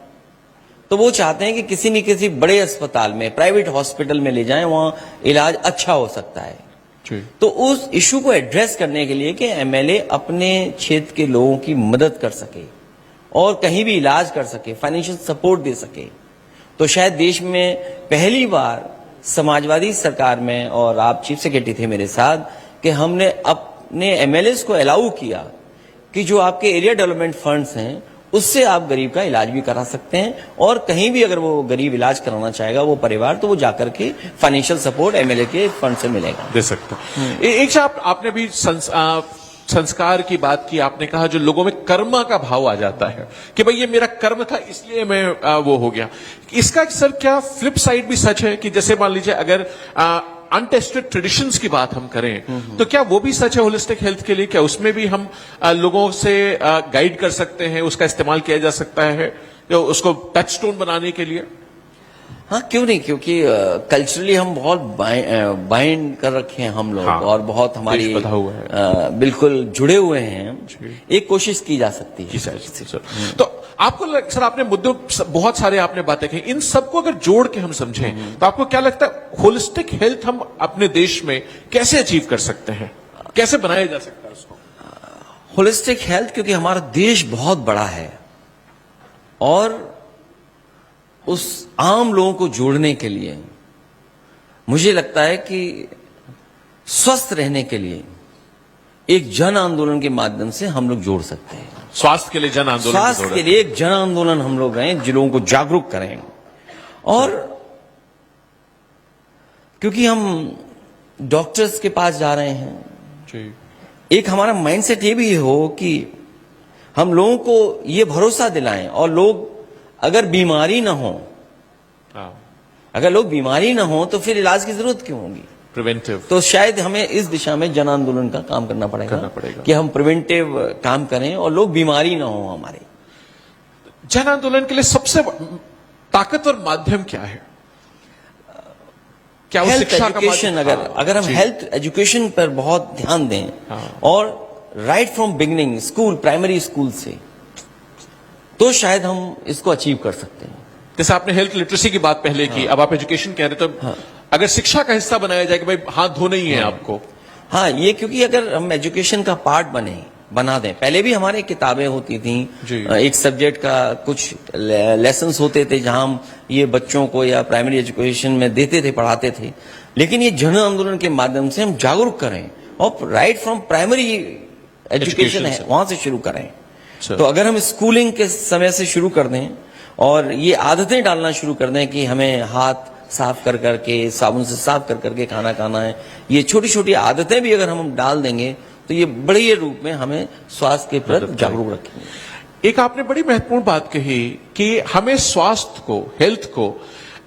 तो वो चाहते हैं कि किसी न किसी बड़े अस्पताल में, प्राइवेट हॉस्पिटल में ले जाएं, वहां इलाज अच्छा हो सकता है जी। तो उस इशू को एड्रेस करने के लिए कि एमएलए अपने क्षेत्र के लोगों की मदद कर सके और कहीं भी इलाज कर सके, फाइनेंशियल सपोर्ट दे सके, तो शायद देश में पहली बार समाजवादी सरकार में, और आप चीफ सेक्रेटरी थे मेरे साथ, कि हमने अपने एमएलए को अलाउ किया कि जो आपके एरिया डेवलपमेंट फंड्स हैं उससे आप गरीब का इलाज भी करा सकते हैं, और कहीं भी अगर वो गरीब इलाज कराना चाहेगा वो परिवार, तो वो जाकर के फाइनेंशियल सपोर्ट एमएलए के फंड से मिलेगा, दे सकता है। एक आपने भी संस्कार की बात की, आपने कहा जो लोगों में कर्मा का भाव आ जाता है कि भाई ये मेरा कर्म था इसलिए मैं वो हो गया। इसका सर क्या फ्लिप साइड भी सच है कि जैसे मान लीजिए अगर अनटेस्टेड ट्रेडिशंस की बात हम करें तो क्या वो भी सच है होलिस्टिक हेल्थ के लिए? क्या उसमें भी हम लोगों से गाइड कर सकते हैं, उसका इस्तेमाल किया जा सकता है उसको टच स्टोन बनाने के लिए? हाँ, क्यों नहीं, क्योंकि कल्चरली हम बहुत बाइंड कर रखे हैं हम लोग, हाँ, और बहुत हमारी बधा हुआ है। बिल्कुल जुड़े हुए हैं। एक कोशिश की जा सकती है सर। तो आपको सर, आपने मुद्दों बहुत सारे आपने बातें कही, इन सबको अगर जोड़ के हम समझें तो आपको क्या लगता है होलिस्टिक हेल्थ हम अपने देश में कैसे अचीव कर सकते हैं, कैसे बनाया जा सकता है उसको? होलिस्टिक हेल्थ, क्योंकि हमारा देश बहुत बड़ा है और उस आम लोगों को जोड़ने के लिए मुझे लगता है कि स्वस्थ रहने के लिए एक जन आंदोलन के माध्यम से हम लोग जोड़ सकते हैं। स्वास्थ्य के लिए जन आंदोलन, स्वास्थ्य के लिए एक जन आंदोलन हम लोग हैं, जिन लोगों को जागरूक करें। और क्योंकि हम डॉक्टर्स के पास जा रहे हैं जी। एक हमारा माइंडसेट ये भी हो कि हम लोगों को ये भरोसा दिलाएं, और लोग अगर बीमारी ना हो, अगर लोग बीमारी ना हो तो फिर इलाज की जरूरत क्यों होगी? प्रिवेंटिव। तो शायद हमें इस दिशा में जन आंदोलन का काम करना पड़ेगा कि हम प्रिवेंटिव काम करें और लोग बीमारी ना हो हमारे। जन आंदोलन के लिए सबसे ताकतवर माध्यम क्या है? क्या वो हेल्थ शिक्षा का एजुकेशन, अगर हम जी। हेल्थ एजुकेशन पर बहुत ध्यान दें हाँ। और right from beginning school, primary school से, तो शायद हम इसको अचीव कर सकते हैं। जैसे आपने हेल्थ लिटरेसी की बात पहले की, अब आप एजुकेशन कह रहे तो अगर शिक्षा का हिस्सा बनाया जाए कि भाई हाथ धोने ही है आपको, हाँ, ये क्योंकि अगर हम एजुकेशन का पार्ट बना दें, पहले भी हमारे किताबें होती थी, जी। एक सब्जेक्ट का कुछ लेसन्स होते थे जहां हम ये बच्चों को या प्राइमरी एजुकेशन में देते थे, पढ़ाते थे, लेकिन ये जन आंदोलन के माध्यम से हम जागरूक करें और राइट फ्रॉम प्राइमरी एजुकेशन है से। वहां से शुरू करें। अच्छा। तो अगर हम स्कूलिंग के समय से शुरू कर दें और ये आदतें डालना शुरू कर दें कि हमें हाथ साफ कर करके, साबुन से साफ कर करके खाना खाना है, ये छोटी छोटी आदतें भी अगर हम डाल देंगे तो ये बड़े रूप में हमें स्वास्थ्य के प्रति जागरूक रखेंगे। एक आपने बड़ी महत्वपूर्ण बात कही कि हमें स्वास्थ्य को, हेल्थ को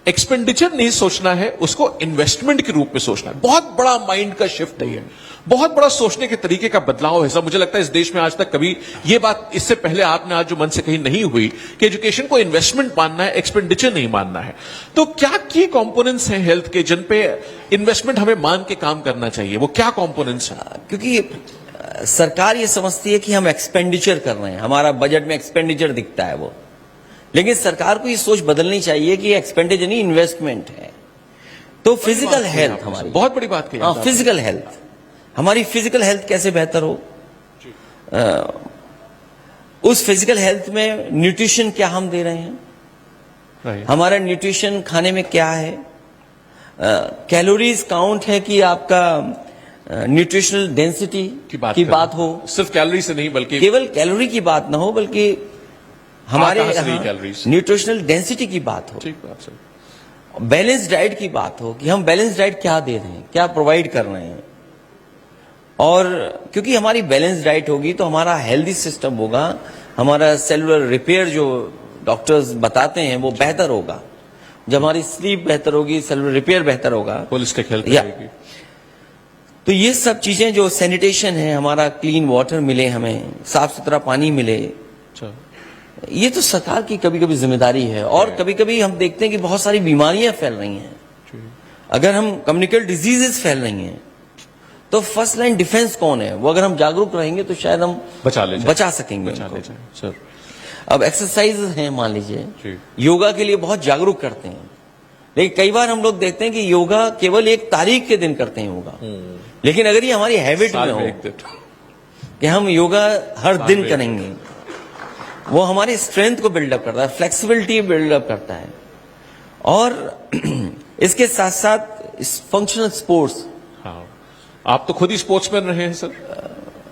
एक्सपेंडिचर नहीं सोचना है, उसको इन्वेस्टमेंट के रूप में सोचना है। बहुत बड़ा माइंड का शिफ्ट है ये, बहुत बड़ा सोचने के तरीके का बदलाव है। सब मुझे लगता है इस देश में आज तक कभी ये बात इससे पहले आपने आज जो मन से कही नहीं हुई कि एजुकेशन को इन्वेस्टमेंट मानना है, एक्सपेंडिचर नहीं मानना है। तो क्या की कंपोनेंट्स हैं हेल्थ के जिन पे इन्वेस्टमेंट हमें मान के काम करना चाहिए, वो क्या कंपोनेंट्स हैं? क्योंकि सरकार ये समझती है कि हम एक्सपेंडिचर कर रहे हैं, हमारा बजट में एक्सपेंडिचर दिखता है वो, लेकिन सरकार को ये सोच बदलनी चाहिए कि एक्सपेंडिचर नहीं, इन्वेस्टमेंट है। तो फिजिकल हेल्थ हमारी, बहुत बड़ी बात कही हाँ, आपने। फिजिकल हेल्थ, हमारी फिजिकल हेल्थ कैसे बेहतर हो, उस फिजिकल हेल्थ में न्यूट्रिशन क्या हम दे रहे हैं, Right. हमारा न्यूट्रिशन खाने में क्या है, कैलोरीज काउंट है कि आपका न्यूट्रिशनल डेंसिटी की बात हो, सिर्फ कैलोरी से नहीं बल्कि केवल कैलोरी की बात ना हो, बल्कि हमारे कहाँ से रही calories? न्यूट्रिशनल डेंसिटी की बात हो, ठीक बात सर। बैलेंस डाइट की बात हो कि हम बैलेंस डाइट क्या दे रहे हैं, क्या प्रोवाइड कर रहे हैं। और क्योंकि हमारी बैलेंस डाइट होगी तो हमारा हेल्दी सिस्टम होगा, हमारा सेलुलर रिपेयर जो डॉक्टर्स बताते हैं वो बेहतर होगा। जब हमारी स्लीप बेहतर होगी, सेलुलर रिपेयर बेहतर होगा, होलिस्टिक हेल्थ या- रहेगी। तो ये सब चीजें जो सैनिटेशन है, हमारा क्लीन वाटर मिले, हमें साफ सुथरा पानी मिले, अच्छा। ये तो सरकार की कभी कभी जिम्मेदारी है। और कभी कभी हम देखते हैं कि बहुत सारी बीमारियां फैल रही हैं। अगर हम कम्युनिकेबल डिजीजेस फैल रही हैं तो फर्स्ट लाइन डिफेंस कौन है, वो अगर हम जागरूक रहेंगे तो शायद हम बचा सकेंगे बचा उनको। ले जाए सर। अब एक्सरसाइज हैं, मान लीजिए जी। योगा के लिए बहुत जागरूक करते हैं, लेकिन कई बार हम लोग देखते हैं कि योगा केवल एक तारीख के दिन करते हैं योगा, लेकिन अगर ये हमारी हैबिट में हो कि हम योगा हर दिन करेंगे, वो हमारी स्ट्रेंथ को बिल्डअप करता है, फ्लेक्सिबिलिटी बिल्डअप करता है। और इसके साथ साथ फंक्शनल स्पोर्ट्स, हाँ, आप तो खुद ही स्पोर्ट्समैन रहे हैं सर,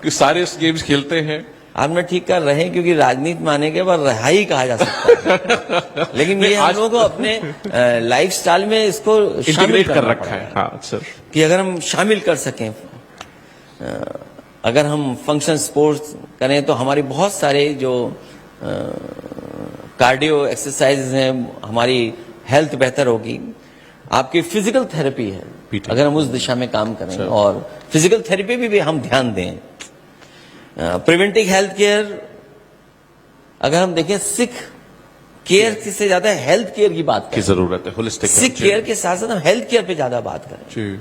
कि सारे गेम्स खेलते हैं। आपने ठीक कर रहे हैं, क्योंकि राजनीति में आने के बाद रहाई कहा जा सकता है, लेकिन ये हम लोगों को अपने लाइफस्टाइल में इसको शामिल इंटीग्रेट कर करना रखा है। पड़ेगा। हाँ सर। कि अगर हम शामिल कर सकें, अगर हम फंक्शन स्पोर्ट्स करें तो हमारी बहुत सारे जो कार्डियो एक्सरसाइज हैं, हमारी हेल्थ बेहतर होगी। आपकी फिजिकल थेरेपी है, PT अगर हम उस दिशा में काम करें और फिजिकल थेरेपी भी हम ध्यान दें। प्रिवेंटिव हेल्थ केयर, अगर हम देखें, सिक केयर से ज्यादा हेल्थ केयर की बात की करें, जरूरत है, होलिस्टिक सिक केयर के साथ साथ हम हेल्थ केयर पे ज्यादा बात करें। जी।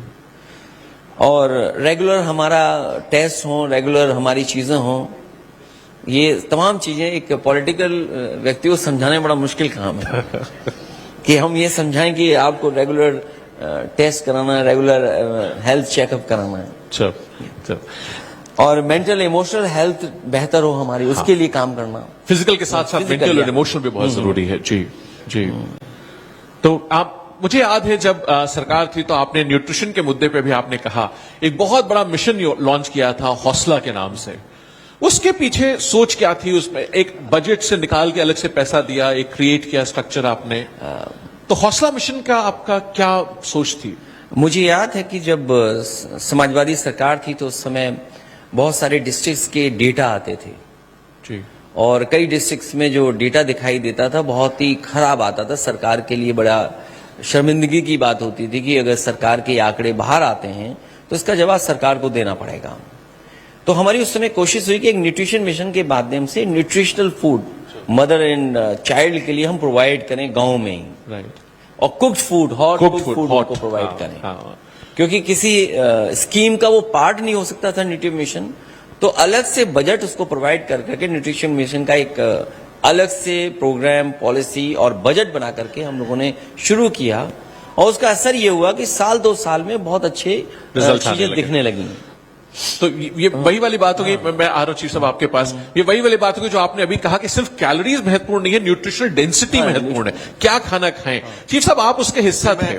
और रेगुलर हमारा टेस्ट हो, रेगुलर हमारी चीजें हों, ये तमाम चीजें एक पॉलिटिकल व्यक्ति को समझाने में बड़ा मुश्किल काम है कि हम ये समझाएं कि आपको रेगुलर टेस्ट कराना है, रेगुलर हेल्थ चेकअप कराना है, चल। और मेंटल इमोशनल हेल्थ बेहतर हो हमारी, उसके लिए काम करना। फिजिकल के साथ साथ Physical, मेंटल और yeah. इमोशनल भी बहुत जरूरी है। जी जी। तो आप, मुझे याद है जब सरकार थी तो आपने न्यूट्रिशन के मुद्दे पे भी आपने कहा, एक बहुत बड़ा मिशन लॉन्च किया था हौसला के नाम से। उसके पीछे सोच क्या थी? उसमें एक बजट से निकाल के अलग से पैसा दिया, एक क्रिएट किया स्ट्रक्चर आपने, तो हौसला मिशन का आपका क्या सोच थी? मुझे याद है कि जब समाजवादी सरकार थी तो उस समय बहुत सारे डिस्ट्रिक्ट्स के डेटा आते थे, जी। और कई डिस्ट्रिक्ट्स में जो डेटा दिखाई देता था बहुत ही खराब आता था। सरकार के लिए बड़ा शर्मिंदगी की बात होती थी कि अगर सरकार के आंकड़े बाहर आते हैं तो इसका जवाब सरकार को देना पड़ेगा। तो हमारी उस समय कोशिश हुई कि एक न्यूट्रिशन मिशन के माध्यम से nutritional food mother and child के लिए हम प्रोवाइड करें गांव में ही। राइट। और cooked food, hot Cooked cooked food, food hot, उनको प्रोवाइड हाँ, करें, हाँ। क्योंकि किसी स्कीम का वो पार्ट नहीं हो सकता था न्यूट्रिशन मिशन, तो अलग से बजट उसको प्रोवाइड कर करके न्यूट्रिशन मिशन का एक अलग से प्रोग्राम, पॉलिसी और बजट बना करके हम लोगों ने शुरू किया, और उसका असर ये हुआ कि साल 2 साल में बहुत अच्छे Results आने चीजें लगे। दिखने लगी। तो ये वही वाली बात होगी, मैं आ रहा हूं चीफ साहब आपके पास, ये वही वाली बात होगी जो आपने अभी कहा कि सिर्फ कैलोरीज महत्वपूर्ण नहीं है, न्यूट्रिशनल डेंसिटी महत्वपूर्ण है, क्या खाना खाएं। चीफ साहब आप उसके हिस्सा थे,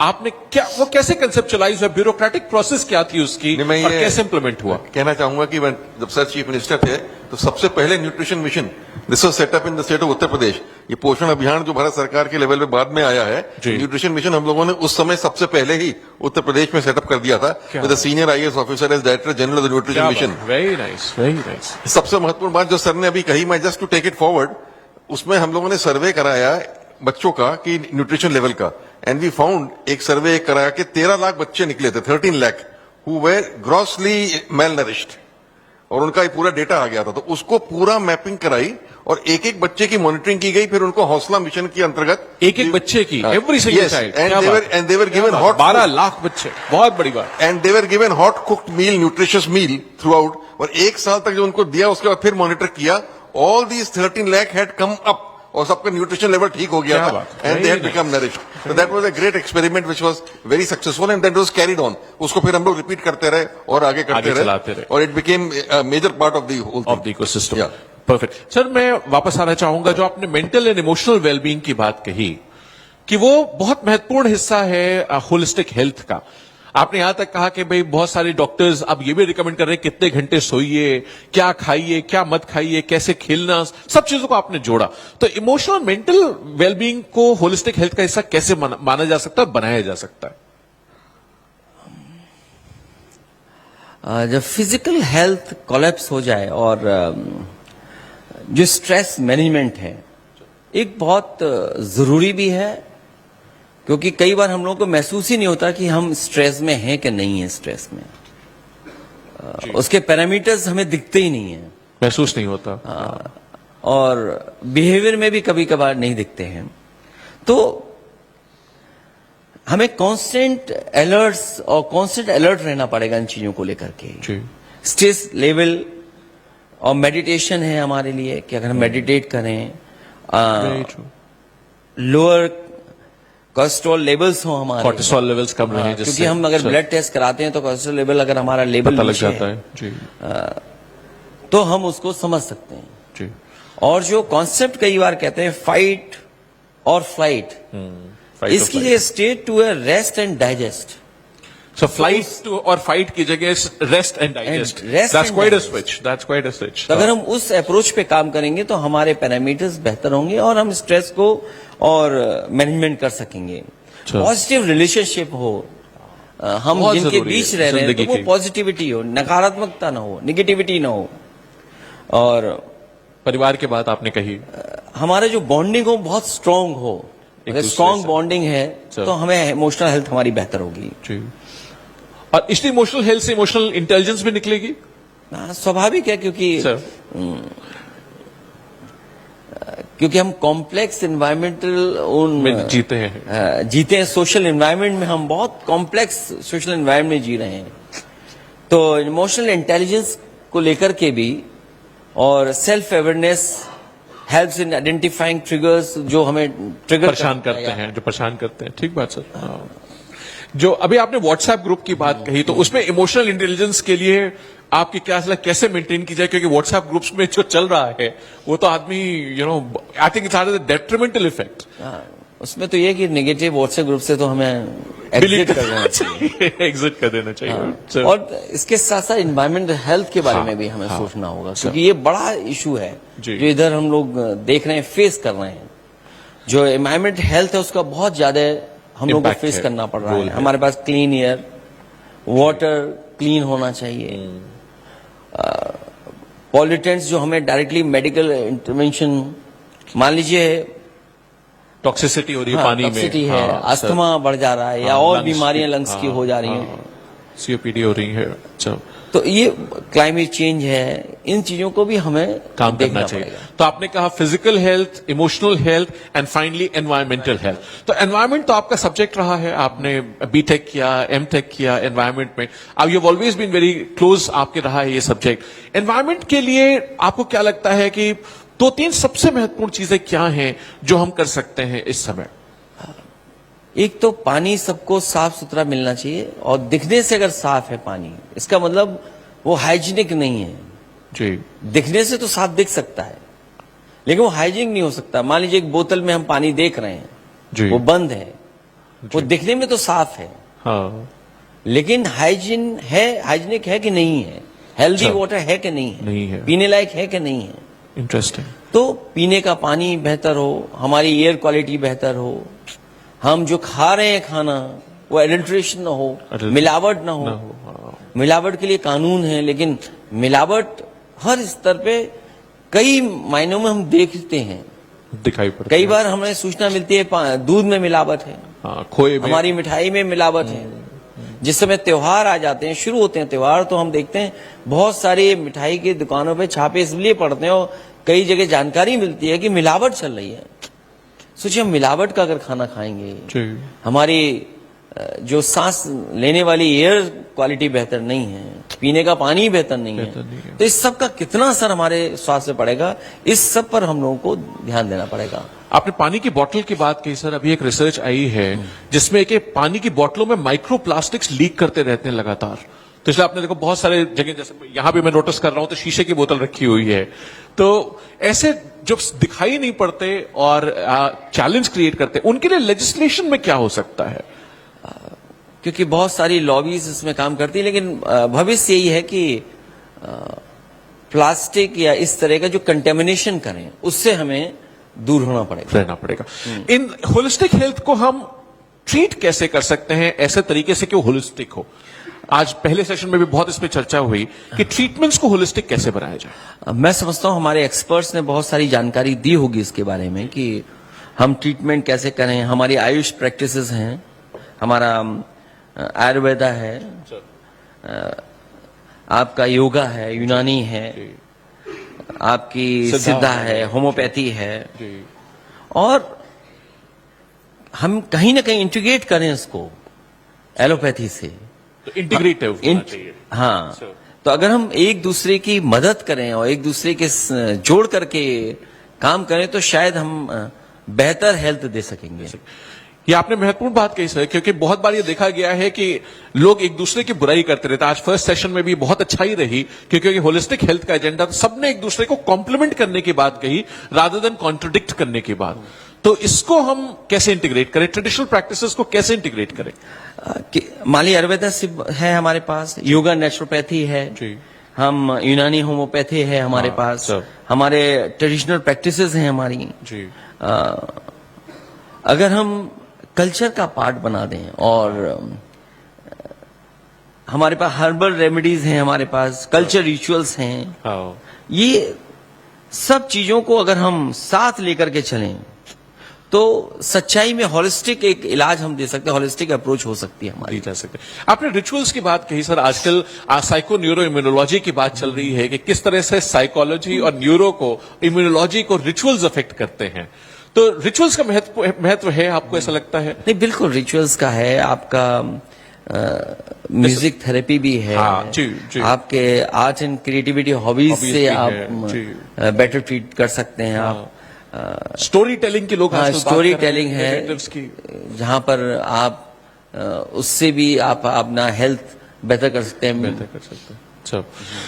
आपने क्या, वो कैसे कंसेप्चुअलाइज हुआ, ब्यूरोक्रेटिक प्रोसेस क्या थी उसकी, नहीं, मैं और ये कैसे इंप्लीमेंट हुआ? कहना चाहूंगा कि मैं जब सर चीफ मिनिस्टर थे तो सबसे पहले nutrition mission, this was setup in the state of Uttar Pradesh. ये पोषण अभियान जो भारत सरकार के लेवल पे बाद में आया है, जी। न्यूट्रिशन मिशन हम लोगों ने उस समय सबसे पहले ही उत्तर प्रदेश में सेटअप कर दिया था, with the senior IAS officer as director general of the nutrition mission. Very nice, very nice. सबसे महत्वपूर्ण बात जो सर ने अभी कही, मैं just to take it forward, उसमें हम लोगों ने सर्वे कराया बच्चों का कि न्यूट्रिशन लेवल का, एंड वी फाउंड, एक सर्वे कराया कि 13 लाख बच्चे निकले थे, 13 lakh who were grossly malnourished, और उनका ये पूरा डेटा आ गया था। तो उसको पूरा मैपिंग कराई और एक एक बच्चे की मॉनिटरिंग की गई, फिर उनको हौसला मिशन के अंतर्गत एक बच्चे की, every single child, and they were given hot 12 lakh बच्चे, बहुत बड़ी बात। And they were given hot cooked meal, nutritious meal throughout, और 1 साल तक जो उनको दिया उसके बाद फिर मॉनिटर किया, all these 13 lakh had come up, और सबका न्यूट्रिशन लेवल ठीक हो गया क्या था, बात, and they had become nourished. So that was a great experiment which was very successful, and that was carried on. उसको फिर हम लोग रिपीट करते रहे और आगे करते चलाते रहे। रहे, और it became major part of the whole of the ecosystem. Yeah. Perfect. Sir मैं वापस आना चाहूंगा, जो आपने मेंटल एंड इमोशनल वेलबींग की बात कही कि वो बहुत महत्वपूर्ण हिस्सा है होलिस्टिक हेल्थ का। आपने यहां तक कहा कि भाई बहुत सारे डॉक्टर्स अब ये भी रिकमेंड कर रहे हैं कितने घंटे सोइए, क्या खाइए, क्या मत खाइए, कैसे खेलना, सब चीजों को आपने जोड़ा। तो इमोशनल मेंटल वेलबींग को होलिस्टिक हेल्थ का हिस्सा कैसे माना जा सकता है, बनाया जा सकता है? जब फिजिकल हेल्थ कोलैप्स हो जाए, और जो स्ट्रेस मैनेजमेंट है एक बहुत जरूरी भी है, क्योंकि कई बार हम लोगों को महसूस ही नहीं होता कि हम स्ट्रेस में हैं कि नहीं है स्ट्रेस में, उसके पैरामीटर्स हमें दिखते ही नहीं है, महसूस नहीं होता। और बिहेवियर में भी कभी कभार नहीं दिखते हैं। तो हमें कांस्टेंट अलर्ट रहना पड़ेगा इन चीजों को लेकर के। जी। स्ट्रेस लेवल और मेडिटेशन है हमारे लिए कि अगर हम मेडिटेट करें, Very true. Lower cholesterol levels हो हमारे, कॉर्टिसोल लेवल्स कम रहे, क्योंकि हम अगर ब्लड टेस्ट कराते हैं तो कोलेस्ट्रॉल लेवल अगर हमारा लेवल पता लग नीचे जाता है, है। जी। तो हम उसको समझ सकते हैं। जी। और जो कॉन्सेप्ट कई बार कहते हैं फाइट और फ्लाइट, इसकी जगह स्टेट टू है rest and digest. So flight to or fight की जगह rest and digest. rest That's and quite a digest. switch. That's quite a switch. तो अगर हम उस अप्रोच पे काम करेंगे तो हमारे पैरामीटर्स बेहतर होंगे और हम स्ट्रेस को और मैनेजमेंट कर सकेंगे। पॉजिटिव रिलेशनशिप हो, हम बहुत जिनके जरूरी बीच है रह रहे हैं जिंदगी तो वो की। पॉजिटिविटी हो, नकारात्मकता ना हो, निगेटिविटी ना हो, और परिवार की बात आपने कही। हमारा जो बॉन्डिंग हो बहुत स्ट्रांग हो। अगर दूसरे स्ट्रांग से। बॉन्डिंग है सर। तो हमें इमोशनल हेल्थ हमारी बेहतर होगी। जी। और इसलिए इमोशनल हेल्थ से इमोशनल इंटेलिजेंस भी निकलेगी। स्वाभाविक है, क्योंकि हम कॉम्प्लेक्स इन्वायरमेंटल में जीते हैं। जीते हैं, सोशल इन्वायरमेंट में हम बहुत कॉम्प्लेक्स सोशल इन्वायरमेंट में जी रहे हैं। तो इमोशनल इंटेलिजेंस को लेकर के भी, और self awareness helps in identifying triggers जो हमें ट्रिगर परेशान करते हैं, जो परेशान करते हैं। ठीक बात सर। हाँ। जो अभी आपने व्हाट्सएप ग्रुप की बात कही, तो उसमें इमोशनल इंटेलिजेंस के लिए आपकी क्या सलाह, कैसे मेंटेन की जाए? क्योंकि व्हाट्सएप ग्रुप्स में जो चल रहा है वो तो आदमी I think it's had a डेट्रिमेंटल effect. उसमें तो ये कि नेगेटिव व्हाट्सएप ग्रुप से तो हमें डिलीट एग्जिट कर देना चाहिए। एग्जिट कर देना चाहिए। सर। और इसके साथ साथ इन्वायरमेंटल हेल्थ के बारे में भी हमें सोचना होगा, क्योंकि ये बड़ा इशू है जी। जो इधर हम लोग देख रहे हैं, फेस कर रहे हैं। जो एनवायरमेंट हेल्थ है उसका बहुत ज्यादा हम लोग को Impact फेस है, करना पड़ रहा role है। है। हमारे पास क्लीन एयर, वाटर क्लीन होना चाहिए, पॉल्यूटेंट्स जो हमें डायरेक्टली मेडिकल इंटरवेंशन, मान लीजिए टॉक्सिसिटी हो रही है पानी में, टॉक्सिटी है, अस्थमा बढ़ जा रहा है, या और बीमारियां लंग्स की हो जा रही हैं। COPD हो रही है। अच्छा। तो ये क्लाइमेट चेंज है, इन चीजों को भी हमें काम करना देखना चाहिए। पड़ेगा। तो आपने कहा physical health, emotional health and finally environmental health. तो एनवायरमेंट तो आपका सब्जेक्ट रहा है, आपने बीटेक किया, एमटेक किया एनवायरमेंट में, अब you have always been very close, आपके रहा है ये सब्जेक्ट। एनवायरमेंट के लिए आपको क्या लगता है कि दो तीन सबसे महत्वपूर्ण चीजें क्या हैं जो हम कर सकते हैं इस समय? एक तो पानी सबको साफ सुथरा मिलना चाहिए, और दिखने से अगर साफ है पानी, इसका मतलब वो हाइजीनिक नहीं है। जी दिखने से तो साफ दिख सकता है, लेकिन वो हाइजीनिक नहीं हो सकता। मान लीजिए एक बोतल में हम पानी देख रहे हैं, जी वो बंद है, वो दिखने में तो साफ है, हाँ लेकिन हाइजीनिक है कि नहीं है, हेल्दी अच्छा। वाटर है कि नहीं है, नहीं है। पीने लायक है कि नहीं है। इंटरेस्टिंग। तो पीने का पानी बेहतर हो, हमारी एयर क्वालिटी बेहतर हो, हम जो खा रहे हैं खाना वो एडल्ट्रेशन ना हो, मिलावट ना हो। मिलावट के लिए कानून है, लेकिन मिलावट हर स्तर पे कई मायनों में हम देखते हैं। दिखाई पड़ता कई है। बार हमें सूचना मिलती है दूध में मिलावट है, हाँ, खोए में हमारी मिठाई में मिलावट है। जिस समय त्योहार आ जाते हैं, शुरू होते हैं त्योहार, तो हम देखते हैं बहुत सारी मिठाई की दुकानों पे छापे इसलिए पड़ते हैं, और कई जगह जानकारी मिलती है कि मिलावट चल रही है। सोचिए, हम मिलावट का अगर खाना खाएंगे, जी हमारी जो सांस लेने वाली एयर क्वालिटी बेहतर नहीं है, पीने का पानी बेहतर नहीं है, तो इस सब का कितना असर हमारे स्वास्थ्य पे पड़ेगा, इस सब पर हम लोगों को ध्यान देना पड़ेगा। आपने पानी की बोतल की बात कही सर, अभी एक रिसर्च आई है जिसमें कि पानी की बोतलों में माइक्रो प्लास्टिक्स लीक करते रहते हैं लगातार। तो इसलिए आपने देखो बहुत सारे जगह, जैसे यहां भी मैं नोटिस कर रहा हूं तो शीशे की बोतल रखी हुई है। तो ऐसे जो दिखाई नहीं पड़ते और चैलेंज क्रिएट करते, उनके लिए लेजिस्लेशन में क्या हो सकता है? क्योंकि बहुत सारी लॉबीज इसमें काम करती है, लेकिन भविष्य यही है कि प्लास्टिक या इस तरह का जो कंटेमिनेशन करें, उससे हमें दूर होना पड़ेगा, रहना पड़ेगा। इन होलिस्टिक हेल्थ को हम ट्रीट कैसे कर सकते हैं ऐसे तरीके से कि वो होलिस्टिक हो? आज पहले सेशन में भी बहुत इस पे चर्चा हुई कि ट्रीटमेंट्स को होलिस्टिक कैसे बनाया जाए। मैं समझता हूं हमारे एक्सपर्ट्स ने बहुत सारी जानकारी दी होगी इसके बारे में कि हम ट्रीटमेंट कैसे करें। हमारी आयुष प्रैक्टिसेस हैं, हमारा आयुर्वेदा है, आपका योगा है, यूनानी है, आपकी सिद्धा है, होम्योपैथी है, और हम कहीं ना कहीं इंटीग्रेट करें इसको एलोपैथी से। तो इंटीग्रेटिव होना चाहिए। हाँ, तो अगर हम एक दूसरे की मदद करें और एक दूसरे के जोड़ करके काम करें, तो शायद हम बेहतर हेल्थ दे सकेंगे। ये आपने महत्वपूर्ण बात कही सर, क्योंकि बहुत बार ये देखा गया है कि लोग एक दूसरे की बुराई करते रहते हैं। आज फर्स्ट सेशन में भी बहुत अच्छा ही रही, क्योंकि होलिस्टिक हेल्थ का एजेंडा सबने एक दूसरे को कॉम्प्लीमेंट करने की बात कही रादर देन कॉन्ट्रडिक्ट करने की बात। तो इसको हम कैसे इंटीग्रेट करें, ट्रेडिशनल प्रैक्टिसेस को कैसे इंटीग्रेट करें? माली आयुर्वेदा है हमारे पास, योगा नेचुरोपैथी है जी, हम यूनानी होम्योपैथी है हमारे पास, हमारे ट्रेडिशनल प्रैक्टिसेस हैं हमारी जी। अगर हम कल्चर का पार्ट बना दें, और हमारे पास हर्बल रेमेडीज हैं, हमारे पास कल्चर रिचुअल्स हैं, हाँ। ये सब चीजों को अगर हम साथ लेकर के चलें, तो सच्चाई में हॉलिस्टिक एक इलाज हम दे सकते हैं, हॉलिस्टिक अप्रोच हो सकती है हमारी। दी जा सकते। आपने रिचुअल्स की बात कही सर, आजकल साइको न्यूरो इम्यूनोलॉजी की बात चल रही है कि किस तरह से साइकोलॉजी और न्यूरो को, इम्यूनोलॉजी को रिचुअल्स अफेक्ट करते हैं। तो रिचुअल्स का महत्व है, आपको ऐसा लगता है? नहीं, बिल्कुल रिचुअल्स का है। आपका म्यूजिक थेरेपी भी है, हाँ, जी, जी। आपके आर्ट एंड क्रिएटिविटी हॉबीज से भी आप है, बेटर ट्रीट कर सकते हैं। आप स्टोरी टेलिंग की लोग आजकल बात स्टोरी कर रहे हैं, टेलिंग है, narratives की। जहां पर आप उससे भी आप अपना हेल्थ बेहतर कर सकते हैं। बेहतर कर सकते हैं। अच्छा,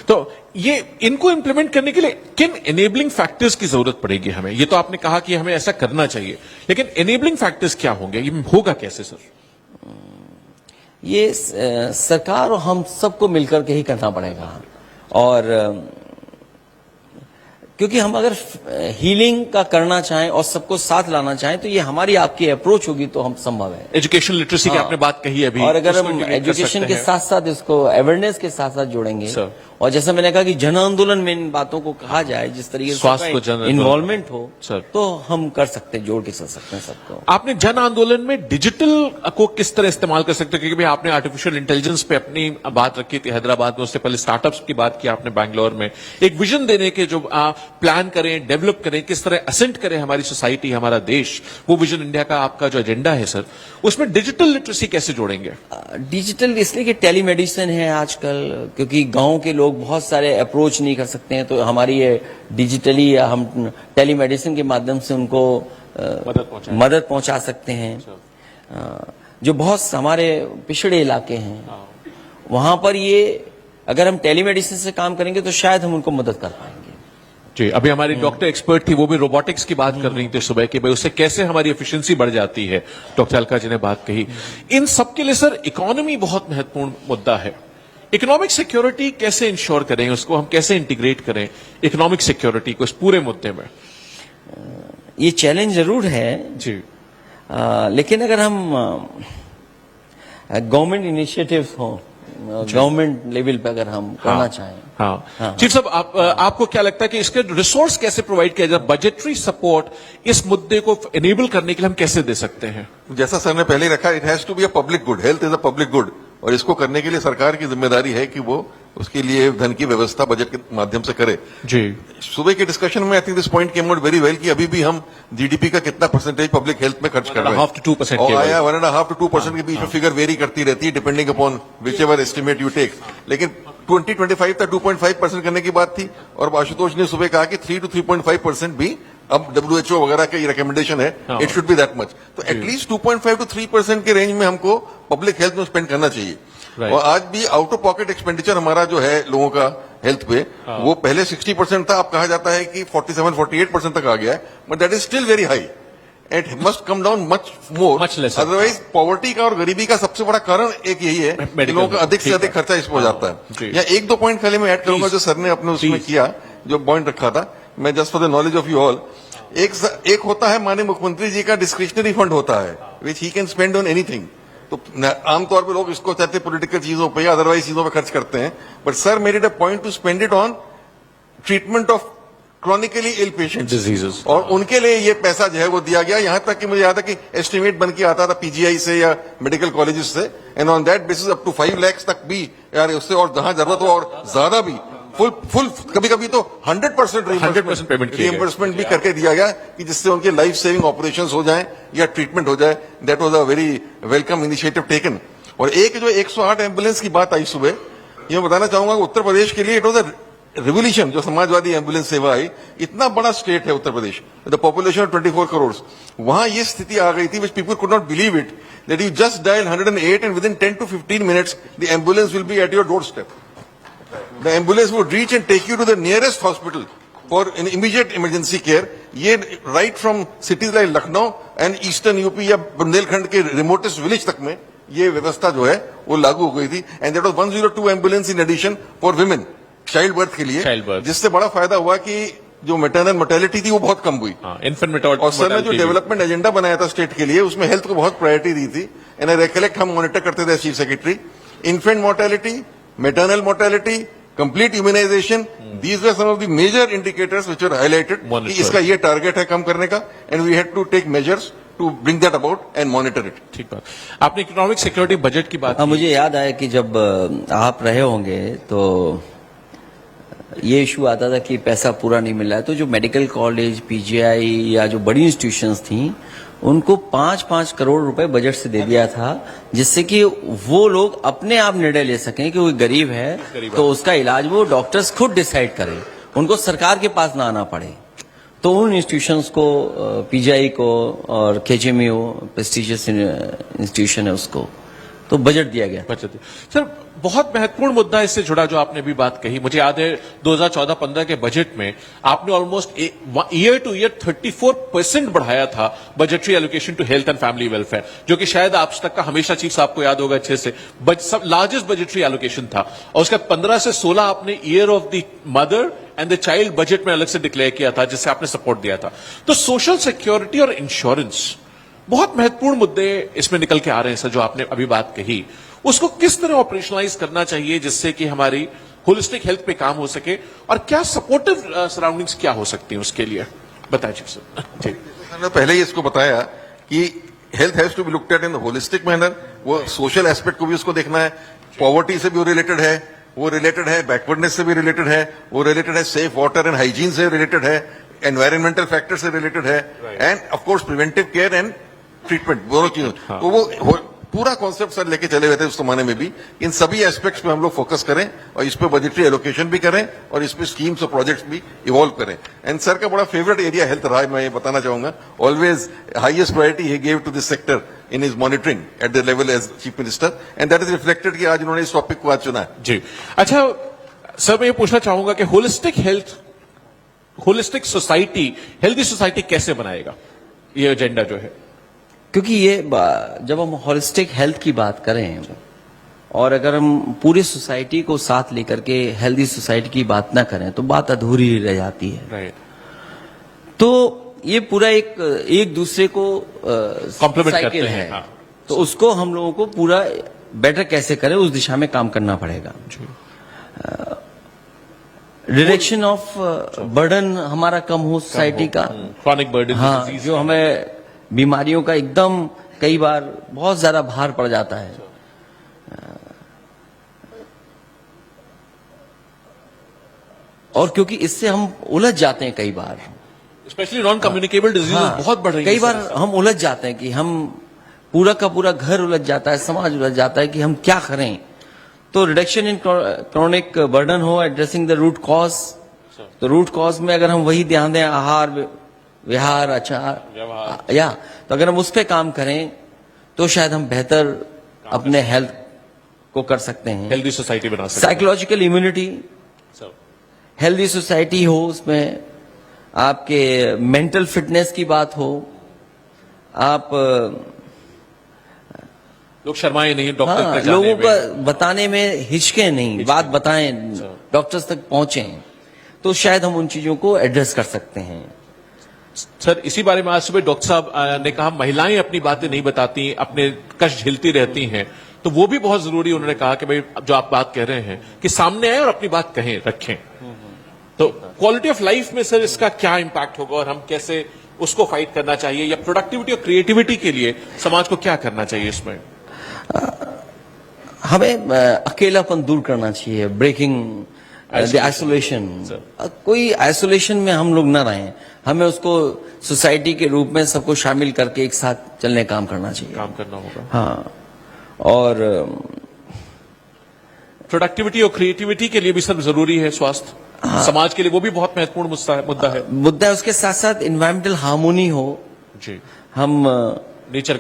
तो ये इनको इम्प्लीमेंट करने के लिए किन एनेबलिंग फैक्टर्स की जरूरत पड़ेगी हमें? ये तो आपने कहा कि हमें ऐसा करना चाहिए, लेकिन एनेबलिंग फैक्टर्स क्या होंगे, ये होगा कैसे सर? ये सरकार और हम सबको मिलकर के ही करना पड़ेगा, और क्योंकि हम अगर हीलिंग का करना चाहें और सबको साथ लाना चाहें तो ये हमारी आपकी अप्रोच होगी तो हम संभव है। एजुकेशन लिटरेसी की आपने बात कही है अभी, और अगर उसको हम integrate कर एजुकेशन सकते के हैं। साथ साथ इसको अवेयरनेस के साथ साथ जोड़ेंगे Sir. और जैसा मैंने कहा कि जन आंदोलन में इन बातों को कहा जाए, जिस तरीके स्वास्थ्य को जन से आंदोलन। इन्वॉल्वमेंट हो Sir. तो हम कर सकते हैं, जोड़ के कर सकते हैं सबको। आपने जन आंदोलन में डिजिटल को किस तरह इस्तेमाल कर सकते हैं, क्योंकि भाई आपने आर्टिफिशियल इंटेलिजेंस पे अपनी बात रखी थी हैदराबाद में, उससे पहले स्टार्टअप्स की बात की आपने बैंगलोर में, एक विजन देने के जो प्लान करें, डेवलप करें, किस तरह असेंट करें हमारी सोसाइटी, हमारा देश, वो विजन इंडिया का आपका जो एजेंडा है सर, उसमें डिजिटल लिटरेसी कैसे जोड़ेंगे? डिजिटल इसलिए कि टेलीमेडिसिन है आजकल, क्योंकि गांव के लोग बहुत सारे अप्रोच नहीं कर सकते हैं, तो हमारी ये डिजिटली या हम टेलीमेडिसिन के माध्यम से उनको मदद पहुंचा सकते हैं। जो बहुत हमारे पिछड़े इलाके हैं वहां पर ये अगर हम टेलीमेडिसिन से काम करेंगे तो शायद हम उनको मदद कर पाएंगे। जी, अभी हमारी डॉक्टर एक्सपर्ट थी, वो भी रोबोटिक्स की बात कर रही थी सुबह कि भाई उससे कैसे हमारी एफिशिएंसी बढ़ जाती है, डॉक्टर अलका जी ने बात कही। इन सब के लिए सर इकोनॉमी बहुत महत्वपूर्ण मुद्दा है। इकोनॉमिक सिक्योरिटी कैसे इंश्योर करें, उसको हम कैसे इंटीग्रेट करें इकोनॉमिक सिक्योरिटी को इस पूरे मुद्दे में? ये चैलेंज जरूर है जी, लेकिन अगर हम गवर्नमेंट इनिशिएटिव्स हो, गवर्नमेंट लेवल पे अगर हम करना चाहें। हाँ। चीफ साहब, आपको क्या लगता है कि इसके रिसोर्स कैसे प्रोवाइड किया जाए, बजटरी सपोर्ट इस मुद्दे को इनेबल करने के लिए हम कैसे दे सकते हैं? जैसा सर ने पहले रखा, it has to be a public good, health is a public good, और इसको करने के लिए सरकार की जिम्मेदारी है कि वो उसके लिए धन की व्यवस्था बजट के माध्यम से करे। जी, सुबह के डिस्कशन में I think this point came out very well कि अभी भी हम जीडीपी का कितना परसेंटेज पब्लिक हेल्थ में खर्च कर रहे हैं। 1.5 to 2% और केवल। आया 1.5 to 2% के बीच में फिगर वेरी करती रहती है depending upon whichever estimate you take. लेकिन 2025 तक 2.5% करने की बात थी, और आशुतोष ने सुबह कहा कि 3 to 3.5% भी अब WHO वगैरह की रिकमेंडेशन है, it should be that much. तो एटलीस्ट 2.5 to 3% के रेंज में हमको पब्लिक हेल्थ में स्पेंड करना चाहिए। Right. और आज भी आउट ऑफ पॉकेट एक्सपेंडिचर हमारा जो है लोगों का हेल्थ पे, वो पहले 60% था, अब कहा जाता है कि 47-48% तक आ गया है, but that is still very high. It must come down much more, Much lesser. Otherwise poverty का और गरीबी का सबसे बड़ा कारण एक यही है कि लोगों का अधिक से ठीक अधिक है। खर्चा इस पर हो जाता जी। है। या एक दो पॉइंट खाली मैं ऐड करूंगा जो सर ने अपने उसमें Please. किया, जो पॉइंट रखा था, मैं just for the knowledge of you all, एक होता है माननीय मुख्यमंत्री जी का डिस्क्रिशनरी फंड होता है which he can spend on anything. तो आमतौर पे लोग इसको चाहते पॉलिटिकल चीजों पे या अदरवाइज चीजों पे खर्च करते हैं, but sir made it a point to spend it on treatment of chronically ill patient Diseases. और उनके लिए ये पैसा जो है वो दिया गया। यहां तक कि मुझे याद है कि एस्टिमेट बन के आता था पीजीआई से या मेडिकल कॉलेजेस से, and on that basis up to 5 lakh तक भी, यार उससे और जहां जरूरत हो और ज्यादा भी फुल कभी कभी तो 100% 100% पेमेंट किया गया। रिएम्बर्समेंट भी करके दिया गया कि जिससे उनके लाइफ सेविंग ऑपरेशंस हो जाएं या ट्रीटमेंट हो जाए। That was a very welcome initiative taken. और एक जो 108 एम्बुलेंस की बात आई सुबह, ये मैं बताना चाहूंगा उत्तर प्रदेश के लिए इट वाज अ रिवोल्यूशन। जो समाजवादी एम्बुलेंस सेवा आई, इतना बड़ा स्टेट है Uttar Pradesh, the population of 24 crore, वहां ये स्थिति आ गई थी which people could not believe it, that you just dial 108 and with in 10 to 15 minutes the ambulance will be at your door step. The ambulance would reach and take you to the nearest hospital for an immediate emergency care. ये right from cities like Lucknow and Eastern UP या बुंदेलखंड के remotest village तक में ये व्यवस्था जो है वो लागू हो गई थी। And there was 102 ambulance in addition for women, child birth के लिए, Child birth. जिससे बड़ा फायदा हुआ कि जो maternal mortality थी वो बहुत कम हुई। इन्फेंट mortality और सर ने जो डेवलपमेंट एजेंडा बनाया था स्टेट के लिए, उसमें हेल्थ को बहुत प्रायोरिटी दी थी। एंड आई रिकलेक्ट हम मॉनिटर करते थे chief secretary, infant mortality, maternal mortality, complete immunisation, these were some of the major indicators which were highlighted कि इसका ये टारगेट है कम करने का, and we had to take measures to bring that about and monitor it. ठीक बात। आपने इकोनॉमिक सिक्योरिटी बजट की बात की। मुझे याद आया कि जब आप रहे होंगे तो ये इशू आता था कि पैसा पूरा नहीं मिल रहा है, तो जो मेडिकल कॉलेज, पीजीआई या जो बड़ी इंस्टीट्यूशंस थी उनको 5-5 करोड़ रुपए बजट से दे दिया था, जिससे कि वो लोग अपने आप निर्णय ले सकें कि कोई गरीब है तो उसका इलाज वो डॉक्टर्स खुद डिसाइड करें, उनको सरकार के पास ना आना पड़े। तो उन इंस्टीट्यूशंस को, पीजीआई को और केजीएमयू प्रेस्टिजियस इंस्टीट्यूशन है उसको, तो बजट दिया गया। बचत सर, बहुत महत्वपूर्ण मुद्दा इससे जुड़ा जो आपने भी बात कही। मुझे याद है 2014-15 के बजट में आपने ऑलमोस्ट ईयर टू ईयर 34% बढ़ाया था budgetary allocation to health and family welfare, जो कि शायद आप तक का हमेशा चीफ साहब को याद होगा अच्छे से, सब लार्जेस्ट बजटरी एलोकेशन था। और उसका 15 से 16 आपने year of the mother and the child budget में अलग से डिक्लेयर किया था, जिससे आपने सपोर्ट दिया था। तो सोशल सिक्योरिटी और इंश्योरेंस बहुत महत्वपूर्ण मुद्दे इसमें निकल के आ रहे हैं सर, जो आपने अभी बात कही। उसको किस तरह ऑपरेशनलाइज करना चाहिए जिससे कि हमारी होलिस्टिक हेल्थ पे काम हो सके, और क्या सपोर्टिव सराउंडिंग्स क्या हो सकती हैं उसके लिए, बताइए सर। जी, मैंने पहले ही इसको बताया कि health has to be looked at in holistic manner. वो सोशल एस्पेक्ट को भी उसको देखना है, पॉवर्टी से भी वो रिलेटेड है, बैकवर्डनेस से भी रिलेटेड है, वो रिलेटेड है सेफ वाटर एंड हाइजीन से रिलेटेड है, एनवायरमेंटल फैक्टर से रिलेटेड है, end of course preventive care and treatment, दोनों चीजों। तो वो पूरा कॉन्सेप्ट सर लेके चले हुए थे उस जमाने में भी। इन सभी एस्पेक्ट्स पे हम लोग फोकस करें और इस पे बजटरी एलोकेशन भी करें और इस पे स्कीम्स और प्रोजेक्ट्स भी इवॉल्व करें। एंड सर का बड़ा फेवरेट एरिया हेल्थ रहा है, मैं ये बताना चाहूंगा। ऑलवेज हाईएस्ट प्रायोरिटी ही gave to this sector in his monitoring at the level as chief minister, and that is reflected कि आज उन्होंने इस टॉपिक को आज चुना है। जी। अच्छा सर, मैं ये पूछना चाहूंगा कि होलिस्टिक सोसाइटी, हेल्दी सोसाइटी कैसे बनाएगा ये एजेंडा जो है? क्योंकि ये जब हम होलिस्टिक हेल्थ की बात करें और अगर हम पूरी सोसाइटी को साथ लेकर के हेल्दी सोसाइटी की बात ना करें तो बात अधूरी रह जाती है। राइट। तो ये पूरा एक दूसरे को कॉम्प्लीमेंट करते साइकिल हैं। है। हाँ। तो उसको हम लोगों को पूरा बेटर कैसे करें उस दिशा में काम करना पड़ेगा। रिडक्शन ऑफ बर्डन हमारा कम हो सोसाइटी का, क्रॉनिक बर्डन, हाँ, जो हमें बीमारियों का एकदम कई बार बहुत ज्यादा भार पड़ जाता है। और क्योंकि इससे हम उलझ जाते हैं कई बार, स्पेशली नॉन कम्युनिकेबल डिजीज बहुत बढ़ रही है। कई बार हम उलझ जाते हैं कि हम पूरा का पूरा घर उलझ जाता है, समाज उलझ जाता है कि हम क्या करें। तो रिडक्शन इन क्रॉनिक बर्डन हो, एड्रेसिंग द रूट कॉज। तो रूट कॉज में अगर हम वही ध्यान दें, आहार विहार आचार या, तो अगर हम उस पर काम करें तो शायद हम बेहतर अपने हेल्थ को कर सकते हैं। हेल्दी सोसाइटी बना सकते हैं। साइकोलॉजिकल इम्यूनिटी, हेल्दी सोसाइटी हो, उसमें आपके मेंटल फिटनेस की बात हो, आप लोग शर्माए नहीं डॉक्टर हाँ, तक जाने लोगों में। का बताने में हिचके नहीं, बात बताएं, डॉक्टर्स तक पहुंचें, तो शायद हम उन चीजों को एड्रेस कर सकते हैं। सर, इसी बारे में आज सुबह डॉक्टर साहब ने कहा महिलाएं अपनी बातें नहीं बताती, अपने कष्ट झेलती रहती हैं, तो वो भी बहुत जरूरी। उन्होंने कहा कि भाई जो आप बात कह रहे हैं कि सामने आए और अपनी बात कहें, रखें। तो क्वालिटी ऑफ लाइफ में सर इसका क्या इम्पैक्ट होगा और हम कैसे उसको फाइट करना चाहिए, या प्रोडक्टिविटी और क्रिएटिविटी के लिए समाज को क्या करना चाहिए इसमें? हमें अकेलापन दूर करना चाहिए, ब्रेकिंग द आइसोलेशन। कोई आइसोलेशन में हम लोग न रहें, हमें उसको सोसाइटी के रूप में सबको शामिल करके एक साथ चलने काम करना चाहिए, काम करना होगा। हाँ। और प्रोडक्टिविटी और क्रिएटिविटी के लिए भी सब जरूरी है स्वास्थ्य। हाँ। समाज के लिए वो भी बहुत महत्वपूर्ण मुद्दा है। उसके साथ साथ इन्वायरमेंटल हार्मोनी हो जी, हम नेचर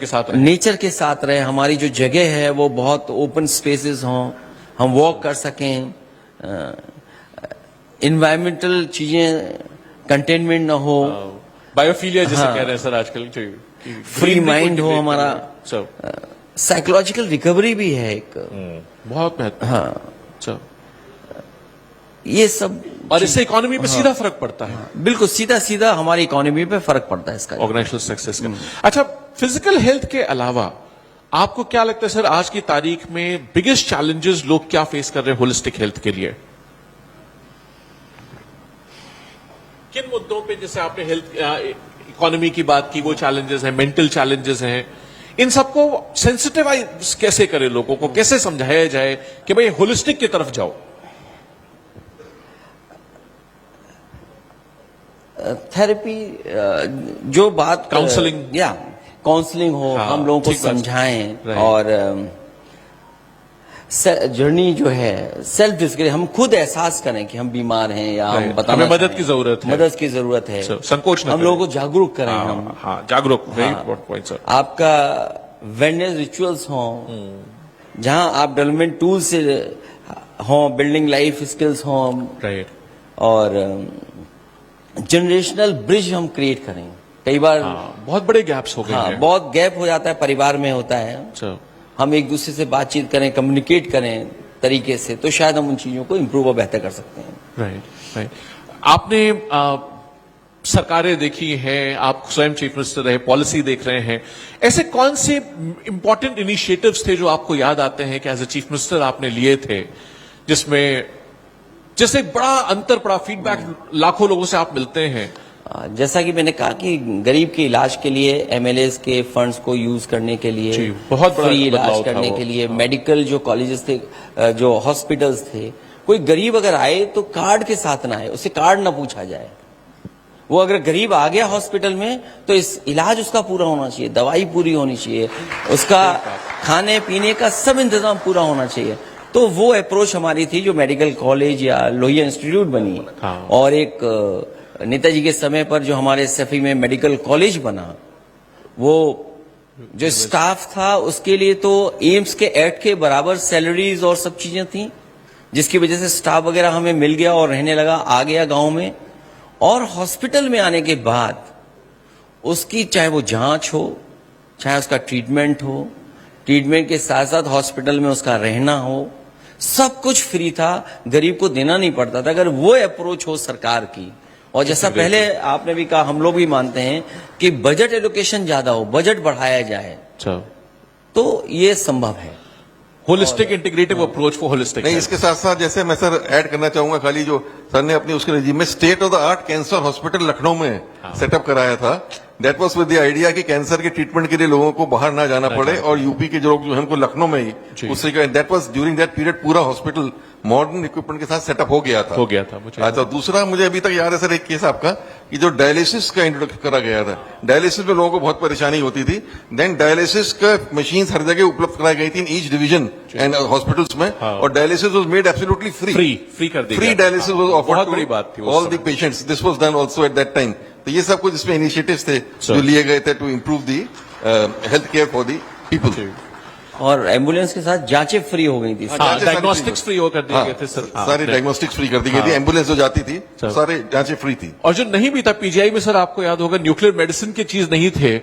के साथ रहे, हमारी जो जगह है वो बहुत ओपन स्पेसेस हों, हम वॉक कर सकें, इन्वायरमेंटल चीजें कंटेनमेंट ना हो, बायोफिलिया जैसे कह रहे हैं सर आजकल, फ्री माइंड हो हमारा, साइकोलॉजिकल रिकवरी भी है एक बहुत महत्वपूर्ण। हाँ, ये सब, और इससे इकोनॉमी पे सीधा फर्क पड़ता है। बिल्कुल सीधा सीधा हमारी इकोनॉमी पे फर्क पड़ता है इसका, ऑर्गेनाइजेशनल सक्सेस का। अच्छा, फिजिकल हेल्थ के अलावा आपको क्या लगता है सर, आज की तारीख में बिगेस्ट चैलेंजेस लोग क्या फेस कर रहे हैं होलिस्टिक हेल्थ के लिए? किन मुद्दों पे, जैसे आपने हेल्थ इकोनॉमी की बात की, वो चैलेंजेस हैं, मेंटल चैलेंजेस हैं, इन सबको सेंसिटिवाइज कैसे करें, लोगों को कैसे समझाया जाए कि भाई होलिस्टिक की तरफ जाओ? थेरेपी, जो बात काउंसलिंग, या काउंसलिंग हो, हाँ, हम लोगों को समझाएं, और जर्नी जो है सेल्फ डिस्कवरी, हम खुद एहसास करें कि हम बीमार हैं या हम बताना, हमें मदद की जरूरत है, संकोच न हम लोगों को जागरूक करें। हम जागरूक, वेरी इंपॉर्टेंट पॉइंट सर। आपका वेलनेस रिचुअल्स हो, जहां आप डेवलपमेंट टूल से हो, बिल्डिंग लाइफ स्किल्स हो, राइट, और जनरेशनल ब्रिज हम क्रिएट करें। कई बार बहुत बड़े गैप्स हो गए हैं, बहुत गैप हो जाता है, परिवार में होता है। हम एक दूसरे से बातचीत करें, कम्युनिकेट करें तरीके से, तो शायद हम उन चीजों को इम्प्रूव और बेहतर कर सकते हैं। राइट। आपने सरकारें देखी हैं, आप स्वयं चीफ मिनिस्टर रहे, पॉलिसी देख रहे हैं, ऐसे कौन से इंपॉर्टेंट इनिशिएटिव्स थे जो आपको याद आते हैं कि एज ए चीफ मिनिस्टर आपने लिए थे, जिसमें जैसे बड़ा अंतर पड़ा, फीडबैक लाखों लोगों से आप मिलते हैं? जैसा कि मैंने कहा कि गरीब के इलाज के लिए एमएलएस के फंड्स को यूज करने के लिए, जी, बहुत बड़ा फ्री बदलाव इलाज था करने वो। के लिए, मेडिकल जो कॉलेजेस थे, जो हॉस्पिटल्स थे, कोई गरीब अगर आए तो कार्ड के साथ ना आए, उससे कार्ड ना पूछा जाए। वो अगर गरीब आ गया हॉस्पिटल में तो इस इलाज उसका पूरा होना चाहिए, दवाई पूरी होनी चाहिए, उसका खाने पीने का सब इंतजाम पूरा होना चाहिए। तो वो अप्रोच हमारी थी जो मेडिकल कॉलेज या लोहिया इंस्टीट्यूट बनी, हाँ। और एक नेताजी के समय पर जो हमारे सफी में मेडिकल कॉलेज बना, वो जो स्टाफ था उसके लिए तो एम्स के एक्ट के बराबर सैलरीज और सब चीजें थी, जिसकी वजह से स्टाफ वगैरह हमें मिल गया और रहने लगा, आ गया गांव में। और हॉस्पिटल में आने के बाद उसकी चाहे वो जांच हो, चाहे उसका ट्रीटमेंट हो, ट्रीटमेंट के साथ साथ हॉस्पिटल में उसका रहना हो, सब कुछ फ्री था, गरीब को देना नहीं पड़ता था। अगर वो अप्रोच हो सरकार की, और जैसा पहले आपने भी कहा, हम लोग भी मानते हैं कि बजट एलोकेशन ज्यादा हो, बजट बढ़ाया जाए, तो ये संभव है। Holistic integrative approach for holistic. नहीं, इसके साथ साथ जैसे मैं सर ऐड करना चाहूंगा, खाली जो सर ने अपनी उसके रिजीम में state of the art cancer hospital Lucknow में सेटअप कराया था। That was with the idea कि कैंसर के ट्रीटमेंट के लिए लोगों को बाहर ना जाना पड़े, और यूपी के जो लोग जो है उनको लखनऊ में ही उससे, that was during that period पूरा हॉस्पिटल मॉडर्न इक्विपमेंट के साथ सेटअप हो गया था मुझे। अच्छा, दूसरा मुझे अभी तक याद है सर एक केस आपका कि जो डायलिसिस का इंट्रोडक्शन करा गया था। डायलिसिस में लोगों को बहुत परेशानी होती थी, देन डायलिसिस का मशीन हर जगह उपलब्ध कराई गई थी in each division and hospitals में, और dialysis was made absolutely free कर दिया, फ्री डायलिसिस वाज बहुत ऑफर्ड बड़ी बात थी to all the patients. This was done also at that time. तो ये सब कुछ इसमें इनिशिएटिव्स थे जो लिए गए थे to improve the health care for the people. और एम्बुलेंस के साथ जांचें फ्री हो गई थी। डायग्नोस्टिक्स फ्री हो कर दिए गए थे सर, सारे डायग्नोस्टिक्स फ्री कर दी गई थी, एम्बुलेंस जो जाती थी सारे जांचें फ्री थी। और जो नहीं भी था पीजीआई में सर, आपको याद होगा न्यूक्लियर मेडिसिन की चीज नहीं थे,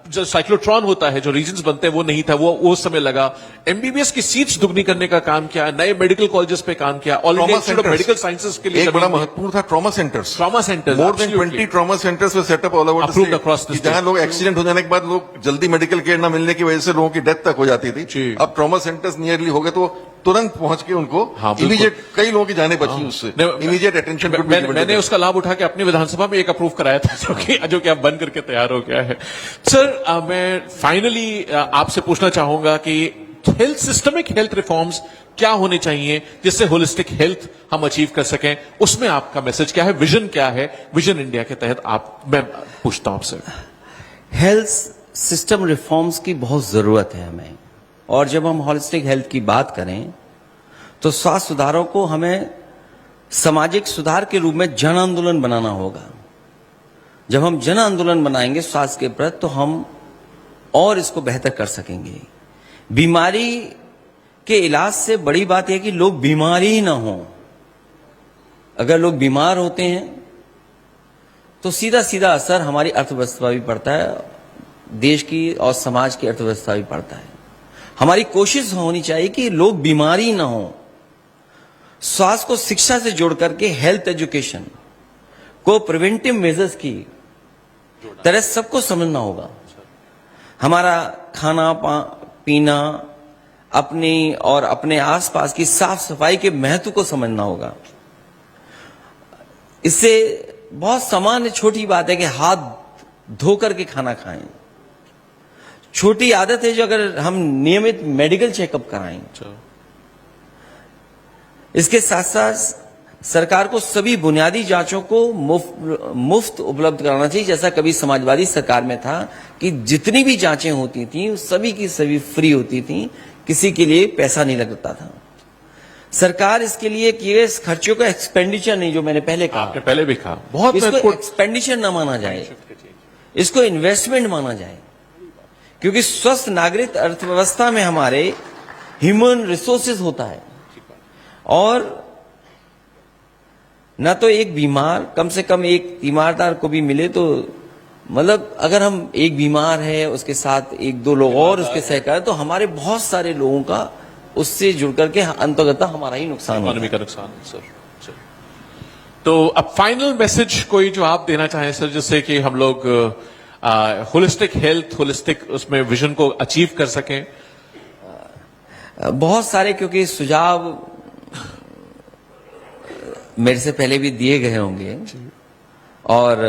जो साइक्लोट्रॉन होता है, जो रीजन्स बनते हैं, वो नहीं था, वो उस समय लगा। एमबीबीएस की सीट्स दुगनी करने का काम किया, नए मेडिकल कॉलेजेस पे काम किया, already institute of medical sciences के लिए एक बड़ा महत्वपूर्ण था trauma centres. More than 20 trauma centres way setup all over the Approved across the state, जहां लोग एक्सीडेंट हो जाने के बाद लोग जल्दी मेडिकल केयर न मिलने की वजह से लोगों की डेथ तक हो जाती थी। अब ट्रॉमा सेंटर्स नियरली हो गए तो तुरंत पहुंच के उनको इमीडिएट, कई लोगों की जाने बची उससे, इमीडिएट अटेंशन। मैंने उसका लाभ उठा के अपनी विधानसभा में एक अप्रूव कराया था, जो कि अब बन करके तैयार हो गया है। सर, मैं फाइनली आपसे पूछना चाहूंगा कि हेल्थ, सिस्टमिक हेल्थ रिफॉर्म्स क्या होने चाहिए जिससे होलिस्टिक हेल्थ हम अचीव कर सकें, उसमें आपका मैसेज क्या है, विजन क्या है, विजन इंडिया के तहत मैं पूछता हूं आपसे। हेल्थ सिस्टम रिफॉर्म्स की बहुत जरूरत है हमें, और जब हम होलिस्टिक हेल्थ की बात करें तो स्वास्थ्य सुधारों को हमें सामाजिक सुधार के रूप में जन आंदोलन बनाना होगा। जब हम जन आंदोलन बनाएंगे स्वास्थ्य के प्रति, तो हम और इसको बेहतर कर सकेंगे। बीमारी के इलाज से बड़ी बात यह कि लोग बीमार ही ना हो। अगर लोग बीमार होते हैं तो सीधा सीधा असर हमारी अर्थव्यवस्था भी पड़ता है, देश की और समाज की अर्थव्यवस्था भी पड़ता है। हमारी कोशिश होनी चाहिए कि लोग बीमारी ना हो। स्वास्थ्य को शिक्षा से जोड़ करके हेल्थ एजुकेशन को प्रिवेंटिव मेजर्स की तरह सबको समझना होगा। हमारा खाना पीना, अपनी और अपने आसपास की साफ सफाई के महत्व को समझना होगा। इससे बहुत सामान्य छोटी बात है कि हाथ धो करके खाना खाएं। छोटी आदत है जो अगर हम नियमित मेडिकल चेकअप कराएं। इसके साथ साथ सरकार को सभी बुनियादी जांचों को मुफ्त उपलब्ध कराना चाहिए, जैसा कभी समाजवादी सरकार में था कि जितनी भी जांचें होती थी सभी की सभी फ्री होती थी, किसी के लिए पैसा नहीं लगता था। सरकार इसके लिए किए गए खर्चों का एक्सपेंडिचर नहीं, जो मैंने पहले कहा, आपने पहले भी कहा, बहुत इसको एक्सपेंडिचर ना माना जाए, इसको इन्वेस्टमेंट माना जाए। क्योंकि स्वस्थ नागरिक अर्थव्यवस्था में हमारे ह्यूमन रिसोर्सेज होता है, और ना तो एक बीमार, कम से कम एक तीमारदार को भी मिले तो, मतलब अगर हम एक बीमार है उसके साथ एक दो लोग और उसके सहकार, तो हमारे बहुत सारे लोगों का उससे जुड़ करके अंततः हमारा ही नुकसान होगा। का नुकसान सर। तो अब फाइनल मैसेज कोई जो आप देना चाहें सर, जिससे कि हम लोग होलिस्टिक हेल्थ, होलिस्टिक उसमें विजन को अचीव कर सकें। बहुत सारे क्योंकि सुझाव मेरे से पहले भी दिए गए होंगे और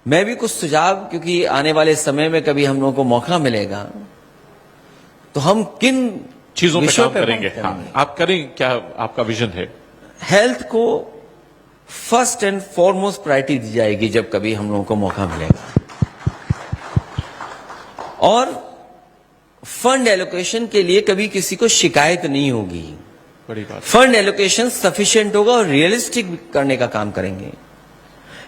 मैं भी कुछ सुझाव, क्योंकि आने वाले समय में कभी हम लोगों को मौका मिलेगा तो हम किन चीजों पे विषयों काम पे करेंगे। बात हाँ, आप करें, क्या आपका विजन है? हेल्थ को फर्स्ट एंड फॉरमोस्ट प्रायोरिटी दी जाएगी जब कभी हम लोगों को मौका मिलेगा, और फंड एलोकेशन के लिए कभी किसी को शिकायत नहीं होगी। बड़ी बात। फंड एलोकेशन सफिशिएंट होगा और रियलिस्टिक करने का काम करेंगे।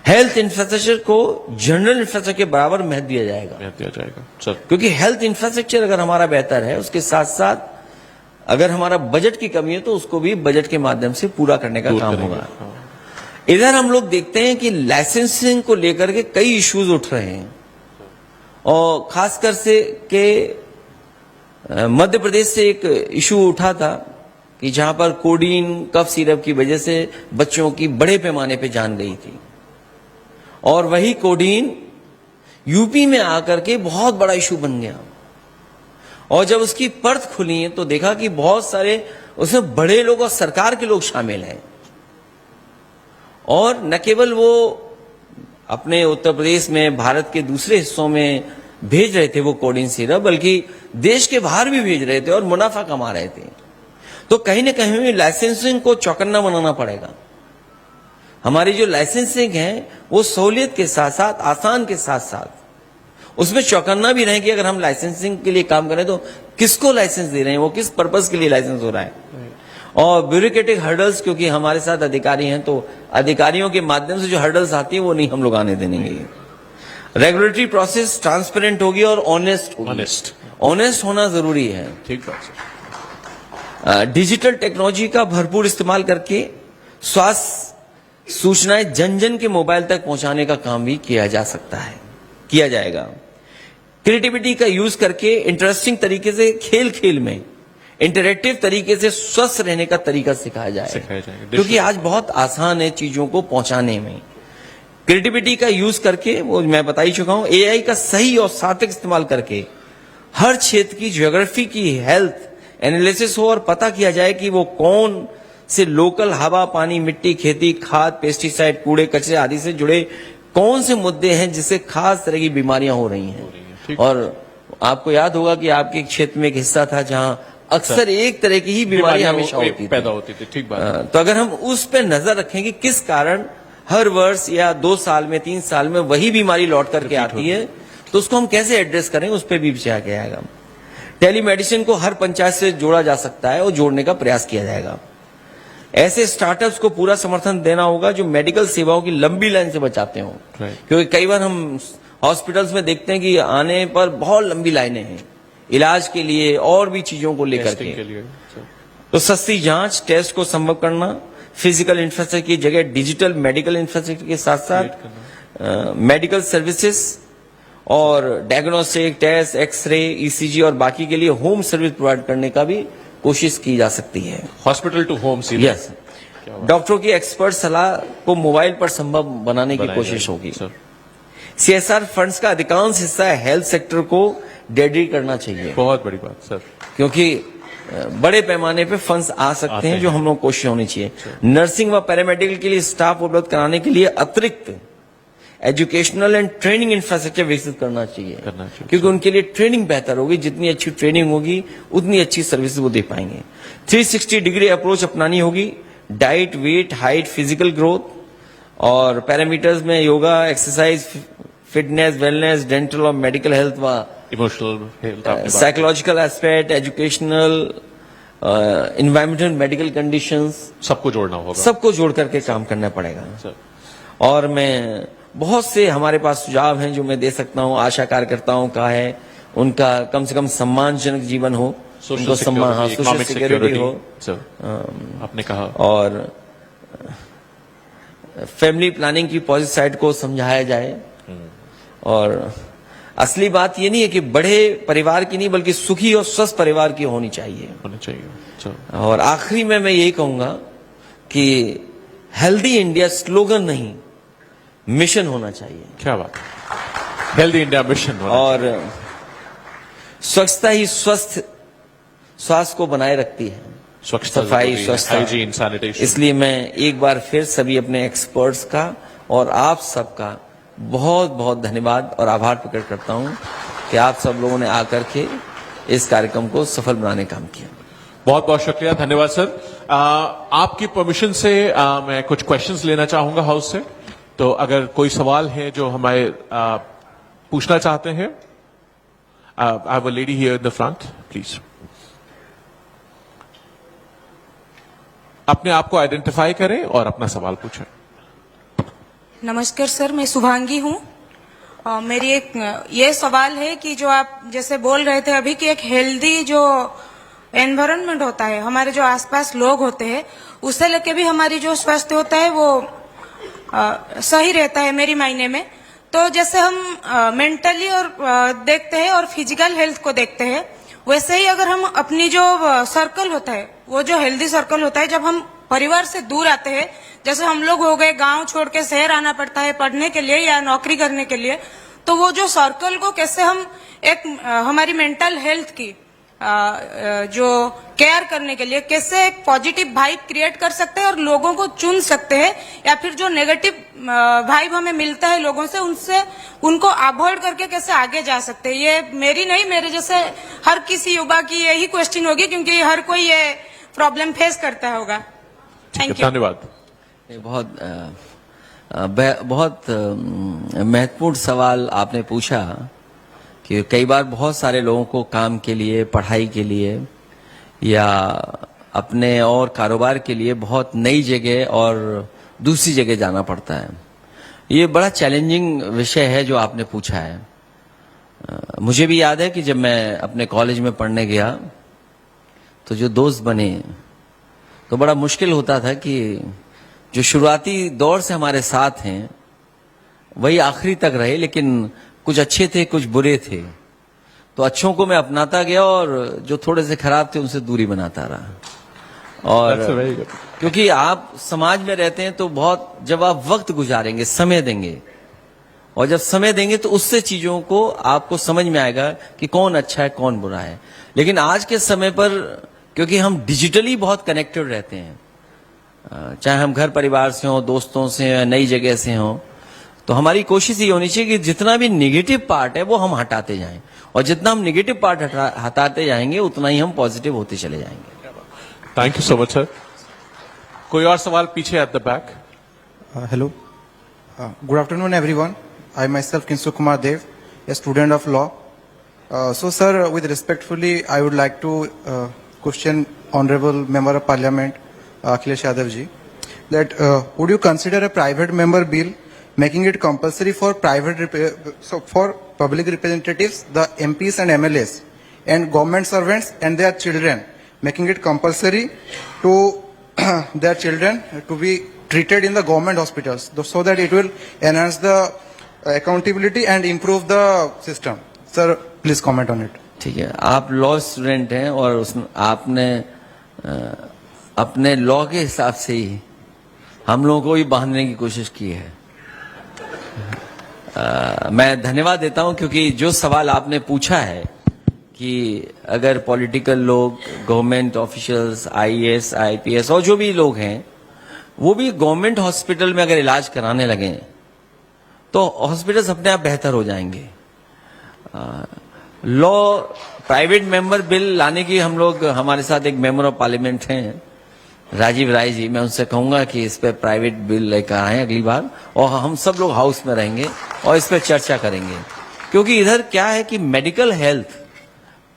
हेल्थ इंफ्रास्ट्रक्चर को जनरल इंफ्रास्ट्रक्चर के बराबर महत्व दिया जाएगा, दिया जाएगा सर। क्योंकि हेल्थ इंफ्रास्ट्रक्चर अगर हमारा बेहतर है, उसके साथ साथ अगर हमारा बजट की कमी है तो उसको भी बजट के माध्यम से पूरा करने का काम होगा। इधर हम लोग देखते हैं कि लाइसेंसिंग को लेकर के कई इश्यूज उठ रहे हैं, और खासकर से के मध्य प्रदेश से एक इशू उठा था कि जहां पर कोडीन कफ सिरप की वजह से बच्चों की बड़े पैमाने पे जान गई थी, और वही कोडीन यूपी में आकर के बहुत बड़ा इशू बन गया। और जब उसकी परत खुली तो देखा कि बहुत सारे उसमें बड़े लोग और सरकार के लोग शामिल हैं, और न केवल वो अपने उत्तर प्रदेश में भारत के दूसरे हिस्सों में भेज रहे थे वो कोडीन सिरप, बल्कि देश के बाहर भी भेज रहे थे और मुनाफा कमा रहे थे। तो कहीं ना कहीं लाइसेंसिंग को चौकन्ना बनाना पड़ेगा। हमारी जो लाइसेंसिंग है वो सहूलियत के साथ साथ, आसान के साथ साथ, उसमें चौकन्ना भी रहे कि अगर हम लाइसेंसिंग के लिए काम करें तो किसको लाइसेंस दे रहे हैं, वो किस पर्पस के लिए लाइसेंस हो रहा है। और ब्यूरोक्रेटिक हर्डल्स, क्योंकि हमारे साथ अधिकारी हैं तो अधिकारियों के माध्यम से जो हर्डल्स आती है वो नहीं हम लोग आने देंगे। रेगुलेटरी प्रोसेस ट्रांसपेरेंट होगी और ऑनेस्ट होना जरूरी है। ठीक बात सर। डिजिटल टेक्नोलॉजी का भरपूर इस्तेमाल करके स्वास्थ्य सूचनाएं जन जन के मोबाइल तक पहुंचाने का काम भी किया जा सकता है, किया जाएगा। क्रिएटिविटी का यूज करके इंटरेस्टिंग तरीके से खेल खेल में इंटरेक्टिव तरीके से स्वस्थ रहने का तरीका सिखाया जाए, क्योंकि आज बहुत आसान है चीजों को पहुंचाने में। क्रिएटिविटी का यूज करके, वो मैं बता ही चुका हूं, एआई का सही और सार्थक इस्तेमाल करके हर क्षेत्र की ज्योग्राफी की हेल्थ एनालिसिस हो और पता किया जाए कि वो कौन से लोकल हवा, पानी, मिट्टी, खेती, खाद, पेस्टिसाइड, कूड़े कचरे आदि से जुड़े कौन से मुद्दे हैं जिससे खास तरह की बीमारियां हो रही हैं। और आपको याद होगा कि आपके क्षेत्र में एक हिस्सा था जहां अक्सर एक तरह की ही बीमारी हमेशा होती पैदा होती थी। ठीक बात। तो अगर हम उस पर नजर रखें कि किस कारण हर वर्ष या 2 साल में 3 साल में वही बीमारी लौट करके आती है, तो उसको हम कैसे एड्रेस करें, उस पर भी विचार किया जाएगा। टेलीमेडिसिन को हर पंचायत से जोड़ा जा सकता है और जोड़ने का प्रयास किया जाएगा। ऐसे स्टार्टअप्स को पूरा समर्थन देना होगा जो मेडिकल सेवाओं की लंबी लाइन से बचाते हों, क्योंकि कई बार हम हॉस्पिटल्स में देखते हैं कि आने पर बहुत लंबी लाइनें हैं इलाज के लिए और भी चीजों को लेकर के। तो सस्ती जांच, टेस्ट को संभव करना, फिजिकल इंफ्रास्ट्रक्चर की जगह डिजिटल मेडिकल इंफ्रास्ट्रक्चर के साथ साथ मेडिकल सर्विसेज और डायग्नोस्टिक टेस्ट, एक्सरे, ईसीजी और बाकी के लिए होम सर्विस प्रोवाइड करने का भी कोशिश की जा सकती है। हॉस्पिटल टू होम सीधे। यस, डॉक्टरों की एक्सपर्ट सलाह को मोबाइल पर संभव बनाने की कोशिश होगी। सीएसआर फंड्स का अधिकांश हिस्सा हेल्थ सेक्टर को डेडिकेट करना चाहिए। बहुत बड़ी बात सर, क्योंकि बड़े पैमाने पे फंड्स आ सकते हैं जो हम लोग कोशिश होनी चाहिए। नर्सिंग व पैरामेडिकल के लिए स्टाफ उपलब्ध कराने के लिए अतिरिक्त एजुकेशनल एंड ट्रेनिंग इंफ्रास्ट्रक्चर विकसित करना चाहिए, क्योंकि उनके लिए ट्रेनिंग बेहतर होगी। जितनी अच्छी ट्रेनिंग होगी उतनी अच्छी सर्विस वो दे पाएंगे। 360 डिग्री अप्रोच अपनानी होगी। Diet, weight, height, physical growth और पैरामीटर्स में yoga, exercise, fitness, wellness, dental और मेडिकल हेल्थ व emotional health, psychological aspect, educational, environmental, medical conditions, सबको जोड़ना होगा। सबको जोड़ करके काम करना पड़ेगा। और मैं बहुत से हमारे पास सुझाव हैं जो मैं दे सकता हूं। आशा कार्यकर्ताओं का है, उनका कम से कम सम्मानजनक जीवन हो, उनको सम्मान, सोशल सिक्योरिटी हो, आपने कहा, और फैमिली प्लानिंग की पॉजिटिव साइड को समझाया जाए। और असली बात ये नहीं है कि बड़े परिवार की नहीं, बल्कि सुखी और स्वस्थ परिवार की होनी चाहिए। और आखिरी में मैं यही कि हेल्दी इंडिया स्लोगन नहीं, मिशन होना चाहिए। क्या बात, हेल्दी इंडिया मिशन। और स्वच्छता ही स्वास्थ्य को बनाए रखती है, स्वच्छता, सफाई, स्वच्छता, हाइजीन, सैनिटेशन। इसलिए मैं एक बार फिर सभी अपने एक्सपर्ट्स का और आप सबका बहुत बहुत धन्यवाद और आभार प्रकट करता हूं कि आप सब लोगों ने आकर के इस कार्यक्रम को सफल बनाने का काम किया। बहुत बहुत शुक्रिया, धन्यवाद सर। आपकी परमिशन से मैं कुछ क्वेश्चंस लेना चाहूंगा हाउस से। तो अगर कोई सवाल है जो हमारे पूछना चाहते हैं, I have a lady here in the front, please. अपने आप को आइडेंटिफाई करें और अपना सवाल पूछें। नमस्कार सर, मैं शुभांगी हूँ। मेरी एक ये सवाल है कि जो आप जैसे बोल रहे थे अभी कि एक हेल्दी जो एनवायरनमेंट होता है, हमारे जो आसपास लोग होते हैं, उससे लेके भी हमारी जो स्वास्थ्य होता है वो सही रहता है मेरी मायने में। तो जैसे हम मेंटली और देखते हैं और फिजिकल हेल्थ को देखते हैं, वैसे ही अगर हम अपनी जो सर्कल होता है, वो जो हेल्दी सर्कल होता है, जब हम परिवार से दूर आते हैं, जैसे हम लोग हो गए गांव छोड़ के शहर आना पड़ता है पढ़ने के लिए या नौकरी करने के लिए, तो वो जो सर्कल को कैसे हम एक हमारी मेंटल हेल्थ की जो केयर करने के लिए कैसे एक पॉजिटिव वाइब क्रिएट कर सकते हैं और लोगों को चुन सकते हैं, या फिर जो नेगेटिव वाइब हमें मिलता है लोगों से, उनसे उनको अवॉइड करके कैसे आगे जा सकते हैं। ये मेरी नहीं, मेरे जैसे हर किसी युवा की यही क्वेश्चन होगी, क्योंकि हर कोई ये प्रॉब्लम फेस करता होगा। Thank you. धन्यवाद। बहुत महत्वपूर्ण सवाल आपने पूछा कि कई बार बहुत सारे लोगों को काम के लिए, पढ़ाई के लिए या अपने और कारोबार के लिए बहुत नई जगह और दूसरी जगह जाना पड़ता है। ये बड़ा चैलेंजिंग विषय है जो आपने पूछा है। मुझे भी याद है कि जब मैं अपने कॉलेज में पढ़ने गया तो जो दोस्त बने तो बड़ा मुश्किल होता था कि जो शुरुआती दौर से हमारे साथ हैं वही आखिरी तक रहे, लेकिन कुछ अच्छे थे, कुछ बुरे थे। तो अच्छों को मैं अपनाता गया और जो थोड़े से खराब थे उनसे दूरी बनाता रहा। और क्योंकि आप समाज में रहते हैं तो बहुत, जब आप वक्त गुजारेंगे, समय देंगे, और जब समय देंगे तो उससे चीजों को आपको समझ में आएगा कि कौन अच्छा है, कौन बुरा है। लेकिन आज के समय पर क्योंकि हम डिजिटली बहुत कनेक्टेड रहते हैं, चाहे हम घर परिवार से हों, दोस्तों से या नई जगह से हों, तो हमारी कोशिश ये होनी चाहिए कि जितना भी नेगेटिव पार्ट है वो हम हटाते जाएं, और जितना हम नेगेटिव पार्ट हटाते जाएंगे उतना ही हम पॉजिटिव होते चले जाएंगे। Thank you so much sir. कोई और सवाल पीछे at the back? Hello. Good afternoon, everyone. I myself, Kinsu Kumar Dev, a student of law. So, sir, with respectfully, I would like to question Honorable Member of Parliament, Akhilesh Yadav ji, that would you consider a private member bill making it compulsory for for public representatives, the MPs and MLAs, and government servants and their children, making it compulsory to their children to be treated in the government hospitals, so that it will enhance the accountability and improve the system. Sir, please comment on it. ठीक है, आप law student हैं और आपने अपने law के हिसाब से ही हम लोगों को भी बांधने की कोशिश की है। मैं धन्यवाद देता हूं, क्योंकि जो सवाल आपने पूछा है कि अगर पॉलिटिकल लोग, गवर्नमेंट ऑफिशियल्स, आईएएस, आईपीएस और जो भी लोग हैं, वो भी गवर्नमेंट हॉस्पिटल में अगर इलाज कराने लगे तो हॉस्पिटल्स अपने आप बेहतर हो जाएंगे। लॉ प्राइवेट मेंबर बिल लाने की हम लोग, हमारे साथ एक मेंबर ऑफ पार्लियामेंट हैं राजीव राय जी, मैं उनसे कहूंगा कि इस पे प्राइवेट बिल लेकर आए अगली बार, और हम सब लोग हाउस में रहेंगे और इस पे चर्चा करेंगे। क्योंकि इधर क्या है कि मेडिकल हेल्थ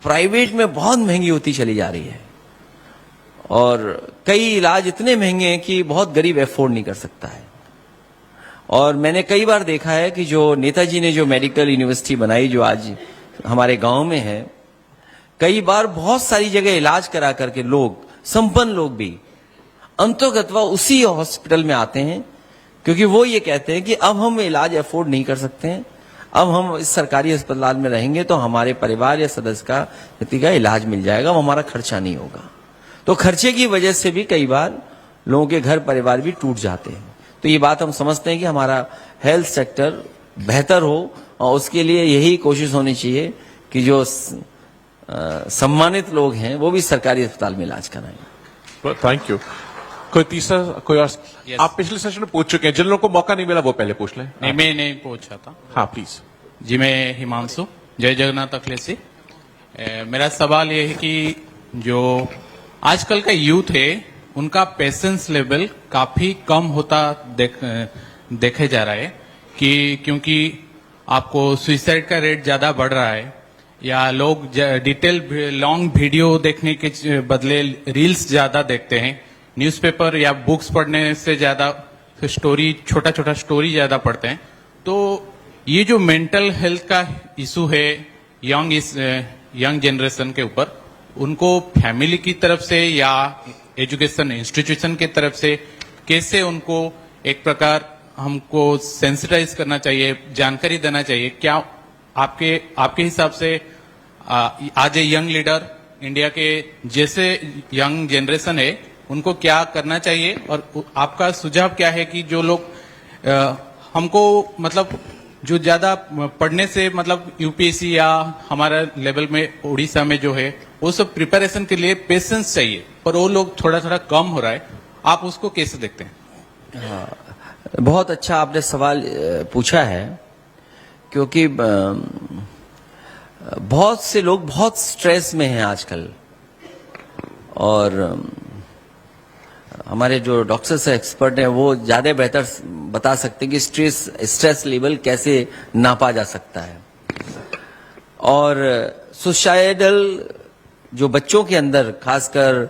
प्राइवेट में बहुत महंगी होती चली जा रही है, और कई इलाज इतने महंगे हैं कि बहुत गरीब अफोर्ड नहीं कर सकता है। और मैंने कई बार देखा है कि जो नेताजी ने जो मेडिकल यूनिवर्सिटी बनाई, जो आज हमारे गांव में है, कई बार बहुत सारी जगह इलाज करा करके लोग, संपन्न लोग भी अंतोगत्वा उसी हॉस्पिटल में आते हैं, क्योंकि वो ये कहते हैं कि अब हम इलाज अफोर्ड नहीं कर सकते हैं, अब हम इस सरकारी अस्पताल में रहेंगे तो हमारे परिवार या सदस्य का व्यक्ति का इलाज मिल जाएगा, वो हमारा खर्चा नहीं होगा। तो खर्चे की वजह से भी कई बार लोगों के घर परिवार भी टूट जाते हैं। तो ये बात हम समझते हैं कि हमारा हेल्थ सेक्टर बेहतर हो और उसके लिए यही कोशिश होनी चाहिए कि जो सम्मानित लोग हैं वो भी सरकारी अस्पताल में इलाज कराएं। Thank you. कोई तीसरा कोई और? आप पिछले सेशन में पूछ चुके हैं, जिन लोगों को मौका नहीं मिला वो पहले पूछ लें। नहीं, मैं नहीं पूछा था। हाँ प्लीज। जी, मैं हिमांशु, जय जगन्नाथ अखिलेशी। मेरा सवाल ये है कि जो आजकल का यूथ है उनका पेशेंस लेवल काफी कम होता देखे जा रहा है कि क्योंकि आपको सुसाइड का रेट ज्यादा बढ़ रहा है या लोग डिटेल लॉन्ग वीडियो देखने के बदले रील्स ज्यादा देखते हैं, न्यूज़पेपर या बुक्स पढ़ने से ज्यादा स्टोरी, छोटा छोटा स्टोरी ज्यादा पढ़ते हैं। तो ये जो मेंटल हेल्थ का इशू है यंग जनरेशन के ऊपर, उनको फैमिली की तरफ से या एजुकेशन इंस्टीट्यूशन की तरफ से कैसे उनको एक प्रकार हमको सेंसिटाइज करना चाहिए, जानकारी देना चाहिए? क्या आपके हिसाब से आज ए यंग लीडर इंडिया के जैसे यंग जनरेशन है उनको क्या करना चाहिए, और आपका सुझाव क्या है कि जो लोग हमको मतलब जो ज्यादा पढ़ने से मतलब यूपीएससी या हमारा लेवल में उड़ीसा में जो है वो सब प्रिपरेशन के लिए पेशेंस चाहिए, पर वो लोग थोड़ा थोड़ा कम हो रहा है, आप उसको कैसे देखते हैं? बहुत अच्छा आपने सवाल पूछा है, क्योंकि बहुत से लोग बहुत स्ट्रेस में हैं आजकल, और हमारे जो डॉक्टर्स एक्सपर्ट हैं वो ज्यादा बेहतर बता सकते हैं कि स्ट्रेस लेवल कैसे नापा जा सकता है। और सुसाइडल जो बच्चों के अंदर, खासकर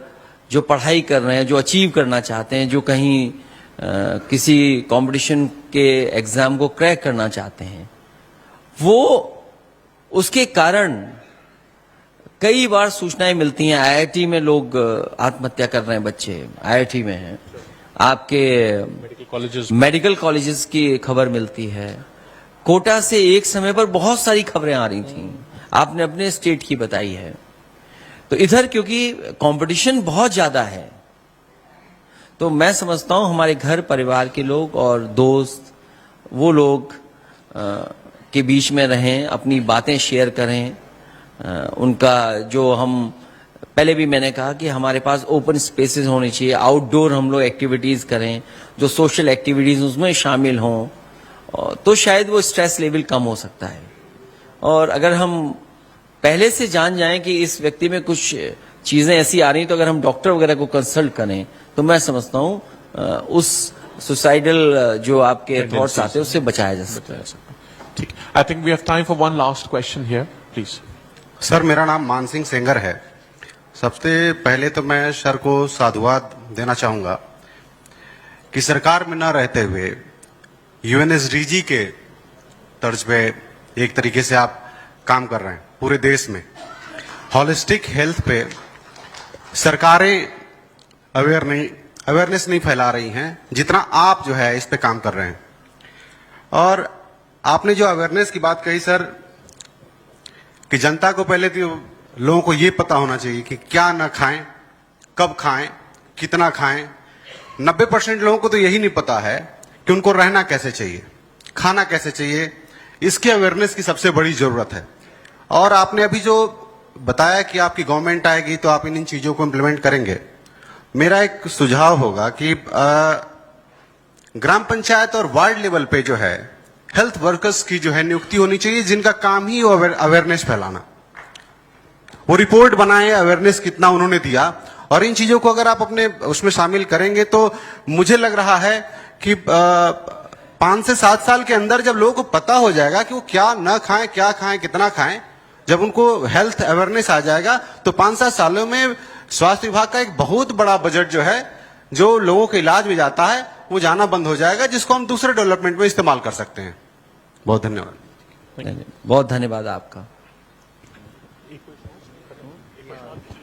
जो पढ़ाई कर रहे हैं, जो अचीव करना चाहते हैं, जो कहीं किसी कंपटीशन के एग्जाम को क्रैक करना चाहते हैं, वो उसके कारण कई बार सूचनाएं मिलती हैं। आईआईटी में लोग आत्महत्या कर रहे हैं, बच्चे आईआईटी में हैं, आपके मेडिकल कॉलेजेस की खबर मिलती है। कोटा से एक समय पर बहुत सारी खबरें आ रही थी, आपने अपने स्टेट की बताई है। तो इधर क्योंकि कंपटीशन बहुत ज्यादा है, तो मैं समझता हूं हमारे घर परिवार के लोग और दोस्त वो लोग के बीच में रहें, अपनी बातें शेयर करें। उनका जो हम पहले भी मैंने कहा कि हमारे पास ओपन स्पेसेस होने चाहिए, आउटडोर हम लोग एक्टिविटीज करें, जो सोशल एक्टिविटीज उसमें शामिल हों, तो शायद वो स्ट्रेस लेवल कम हो सकता है। और अगर हम पहले से जान जाएं कि इस व्यक्ति में कुछ चीजें ऐसी आ रही, तो अगर हम डॉक्टर वगैरह को कंसल्ट करें तो मैं समझता हूं उस सुसाइडल जो आपके थॉट्स आते हैं उससे बचाया जा सकता है। ठीक, I think we have time for one last question here, please. Sir, मेरा नाम मान सिंह सेंगर है। सबसे पहले तो मैं सर को साधुवाद देना चाहूंगा कि सरकार में न रहते हुए यूएनएसडीजी के तर्ज पे एक तरीके से आप काम कर रहे हैं पूरे देश में। हॉलिस्टिक हेल्थ पे सरकारें अवेयरनेस नहीं फैला रही हैं जितना आप जो है इस पे काम कर रहे हैं। और आपने जो अवेयरनेस की बात कही सर, कि जनता को पहले तो लोगों को ये पता होना चाहिए कि क्या ना खाएं, कब खाएं, कितना खाएं। 90% लोगों को तो यही नहीं पता है कि उनको रहना कैसे चाहिए, खाना कैसे चाहिए। इसकी अवेयरनेस की सबसे बड़ी जरूरत है। और आपने अभी जो बताया कि आपकी गवर्नमेंट आएगी तो आप इन चीजों को इम्प्लीमेंट करेंगे। मेरा एक सुझाव होगा कि ग्राम पंचायत और वार्ड लेवल पे जो है हेल्थ वर्कर्स की जो है नियुक्ति होनी चाहिए, जिनका काम ही अवेयरनेस फैलाना। वो रिपोर्ट बनाए अवेयरनेस कितना उन्होंने दिया, और इन चीजों को अगर आप अपने उसमें शामिल करेंगे तो मुझे लग रहा है कि 5 से 7 साल के अंदर जब लोगों को पता हो जाएगा कि वो क्या न खाएं, क्या खाएं, कितना खाएं, जब उनको हेल्थ अवेयरनेस आ जाएगा तो 5-7 सालों में स्वास्थ्य विभाग का एक बहुत बड़ा बजट जो है, जो लोगों के इलाज में जाता है, वो जाना बंद हो जाएगा, जिसको हम दूसरे डेवलपमेंट में इस्तेमाल कर सकते हैं। बहुत धन्यवाद। बहुत धन्यवाद आपका।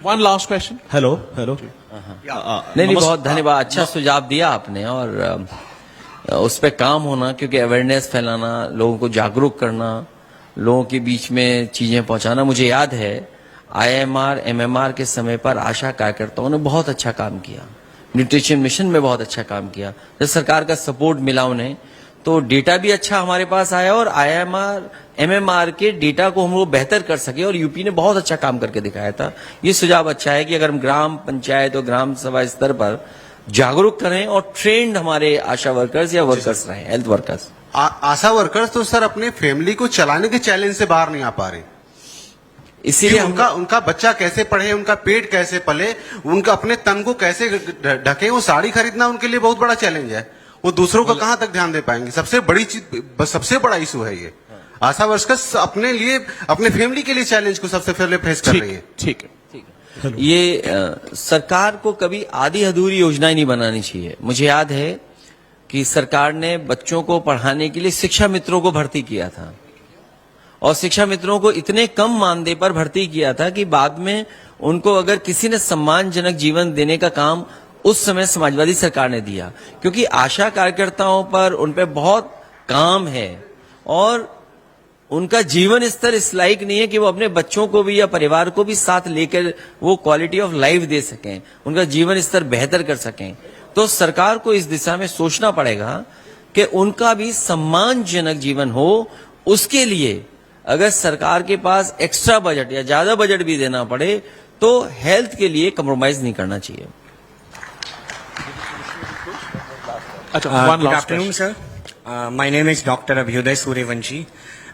One last question. हेलो। नहीं, बहुत धन्यवाद, अच्छा सुझाव दिया आपने। और उस पर काम होना, क्योंकि अवेयरनेस फैलाना, लोगों को जागरूक करना, लोगों के बीच में चीजें पहुंचाना। मुझे याद है IMR MMR के समय पर आशा कार्यकर्ताओं ने बहुत अच्छा काम किया। न्यूट्रिशन मिशन में बहुत अच्छा काम किया। जब सरकार का सपोर्ट मिला उन्हें तो डेटा भी अच्छा हमारे पास आया और MMR के डेटा को हम लोग बेहतर कर सके और यूपी ने बहुत अच्छा काम करके दिखाया था। ये सुझाव अच्छा है कि अगर हम ग्राम पंचायत और ग्राम सभा स्तर पर जागरूक करें और ट्रेंड हमारे आशा वर्कर्स या वर्कर्स रहे, हेल्थ वर्कर्स। आशा वर्कर्स तो सर अपने फैमिली को चलाने के चैलेंज से बाहर नहीं आ पा रहे, इसीलिए उनका बच्चा कैसे पढ़े, उनका पेट कैसे पले, उनका अपने तन को कैसे ढके, वो साड़ी खरीदना उनके लिए बहुत बड़ा चैलेंज है। वो दूसरों का कहां तक ध्यान दे पाएंगे? सबसे बड़ी चीज, सबसे बड़ा इशू है ये। आशा वर्कर्स अपने लिए, अपने फैमिली के लिए चैलेंज को सबसे पहले फेस कर रही है। ठीक है। ये सरकार को कभी आधी अधूरी योजनाएं नहीं बनानी चाहिए। मुझे याद है कि सरकार ने बच्चों को पढ़ाने के लिए शिक्षा मित्रों को भर्ती किया था और शिक्षा मित्रों को इतने कम मानदेय पर भर्ती किया था कि बाद में उनको अगर किसी ने सम्मानजनक जीवन देने का काम उस समय समाजवादी सरकार ने दिया, क्योंकि आशा कार्यकर्ताओं पर उन पे बहुत काम है और उनका जीवन स्तर इस लायक नहीं है कि वो अपने बच्चों को भी या परिवार को भी साथ लेकर वो क्वालिटी ऑफ लाइफ दे सकें, उनका जीवन स्तर बेहतर कर सकें। तो सरकार को इस दिशा में सोचना पड़ेगा कि उनका भी सम्मानजनक जीवन हो। उसके लिए अगर सरकार के पास एक्स्ट्रा बजट या ज्यादा बजट भी देना पड़े तो हेल्थ के लिए कम्प्रोमाइज नहीं करना चाहिए। one Good last afternoon, question. sir. My name is Dr. Abhyuday Suryavanshi.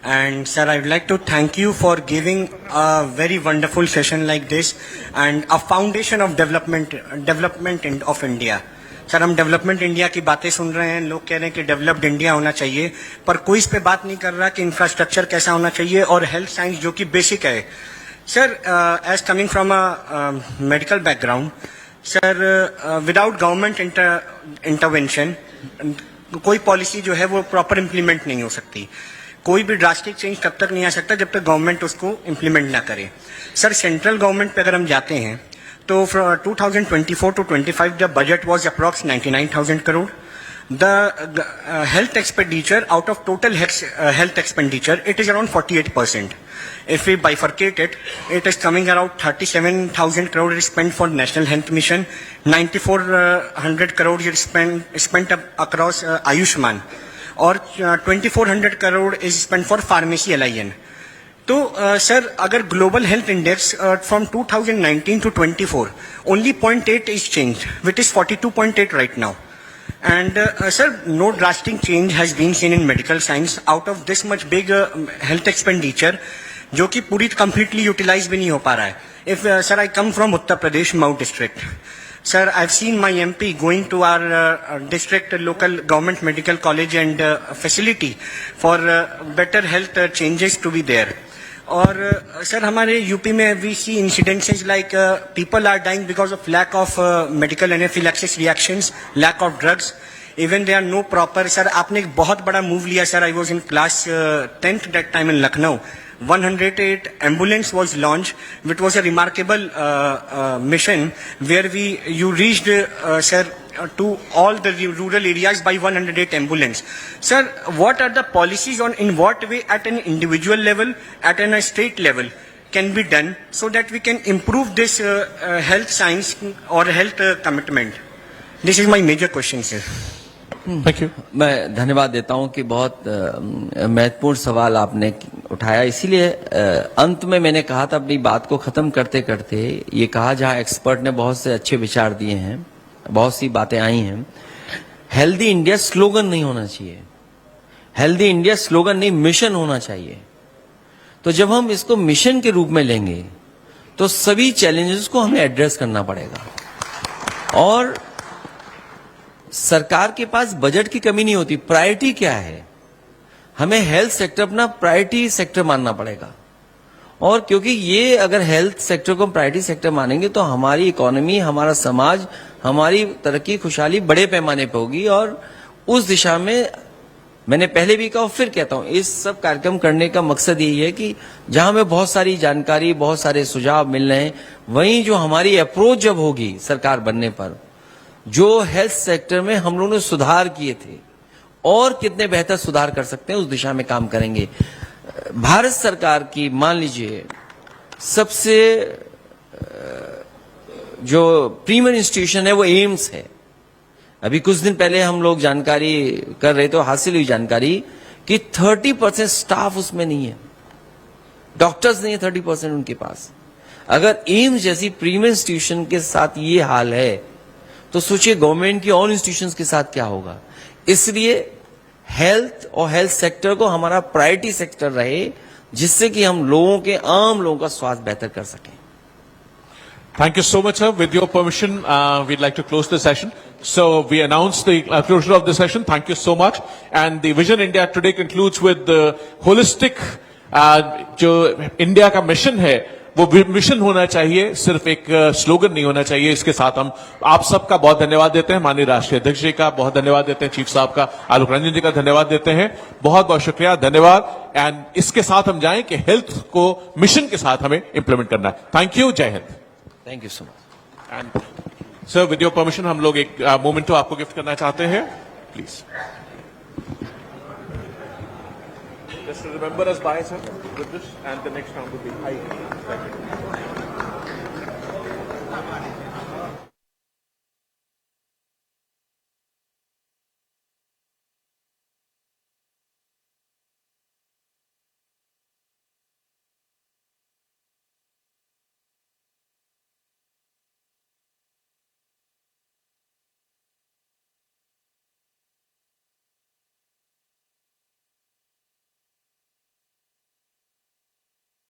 And sir, I would like to thank you for giving a very wonderful session like this and a foundation of development of India. Sir, हम development India की बातें सुन रहे हैं, लोग कह रहे हैं कि डेवलप्ड इंडिया होना चाहिए, पर कोई इस पे बात नहीं कर रहा कि इंफ्रास्ट्रक्चर कैसा होना चाहिए और हेल्थ साइंस जो कि बेसिक है। Sir, as coming from a medical background, sir, without government intervention कोई पॉलिसी जो है वो प्रॉपर इम्प्लीमेंट नहीं हो सकती। कोई भी ड्रास्टिक चेंज तब तक नहीं आ सकता जब तक गवर्नमेंट उसको इम्प्लीमेंट ना करे। सर, सेंट्रल गवर्नमेंट पे अगर हम जाते हैं तो 2024 to 25 the budget was approx 99,000 crore. The health expenditure out of total health expenditure, it is around 48%. If we bifurcate it, it is coming around 37,000 crore is spent for National Health Mission, 9,400 crore is spent across Ayushman, or 2,400 crore is spent for Pharmacy Alliance. तो sir, अगर global health index from 2019 to 24 only 0.8 is change which is 42.8 right now and sir no drastic change has been seen in medical science out of this much big health expenditure जो कि पूरी completely utilise भी नहीं हो पा रहा है। If sir, I come from Uttar Pradesh Mau district, sir, I've seen my MP going to our district local government medical college and facility for better health changes to be there. और सर, हमारे UP में we see incidences like people are dying because of lack of medical anaphylaxis reactions, lack of drugs, even they are no proper. Sir, आपने एक बहुत बड़ा move लिया sir. I was in class 10th that time in Lucknow. 108 ambulance was launched, which was a remarkable mission where you reached, sir, to all the rural areas by 108 ambulance. Sir, what are the policies on in what way at an individual level, at a state level can be done so that we can improve this health science or health commitment? This is my major question, sir. Thank you. मैं धन्यवाद देता हूं कि बहुत महत्वपूर्ण सवाल आपने उठाया। इसीलिए अंत में मैंने कहा था अपनी बात को खत्म करते करते ये कहा, जहां एक्सपर्ट ने बहुत से अच्छे विचार दिए हैं, बहुत सी बातें आई हैं, हेल्दी इंडिया स्लोगन नहीं होना चाहिए। हेल्दी इंडिया स्लोगन नहीं, मिशन होना चाहिए। तो जब हम इसको मिशन के रूप में लेंगे तो सभी चैलेंजेस को हमें एड्रेस करना पड़ेगा। और सरकार के पास बजट की कमी नहीं होती। प्रायोरिटी क्या है? हमें हेल्थ सेक्टर अपना प्रायोरिटी सेक्टर मानना पड़ेगा। और क्योंकि ये अगर हेल्थ सेक्टर को हम प्रायोरिटी सेक्टर मानेंगे तो हमारी इकोनॉमी, हमारा समाज, हमारी तरक्की खुशहाली बड़े पैमाने पर होगी। और उस दिशा में मैंने पहले भी कहा और फिर कहता हूं, इस सब कार्यक्रम करने का मकसद यही है कि जहां हमें बहुत सारी जानकारी, बहुत सारे सुझाव मिल रहे हैं, वहीं जो हमारी अप्रोच जब होगी सरकार बनने पर, जो हेल्थ सेक्टर में हम लोगों ने सुधार किए थे और कितने बेहतर सुधार कर सकते हैं, उस दिशा में काम करेंगे। भारत सरकार की मान लीजिए सबसे जो प्रीमियर इंस्टीट्यूशन है वो एम्स है। अभी कुछ दिन पहले हम लोग जानकारी कर रहे थे, हासिल हुई जानकारी कि 30% स्टाफ उसमें नहीं है, डॉक्टर्स नहीं है 30% उनके पास। अगर एम्स जैसी प्रीमियर इंस्टीट्यूशन के साथ ये हाल है तो सोचिए गवर्नमेंट की और इंस्टीट्यूशंस के साथ क्या होगा। इसलिए हेल्थ और हेल्थ सेक्टर को हमारा प्रायोरिटी सेक्टर रहे, जिससे कि हम लोगों के, आम लोगों का स्वास्थ्य बेहतर कर सकें। Thank you so much, sir. With your permission, we'd like to close the session. So we announce the closure of the session. Thank you so much. And the Vision India today concludes with the holistic, जो India का mission है, वो mission होना चाहिए, सिर्फ एक slogan नहीं होना चाहिए। इसके साथ हम आप सबका बहुत धन्यवाद देते हैं, माननीय राष्ट्रीय अध्यक्ष जी का बहुत धन्यवाद देते हैं, चीफ साहब का, आलोक रंजन जी का धन्यवाद देते हैं। बहुत बहुत शुक्रिया, धन्यवाद। एंड इसके साथ हम जाएं कि हेल्थ को मिशन के साथ हमें इंप्लीमेंट करना है। थैंक यू, जय Hind. Thank you so much. And sir, with your permission हम लोग एक मोमेंटो आपको गिफ्ट करना चाहते हैं, please. Just to remember us by, sir, with this, and the next round will be high. Thank you.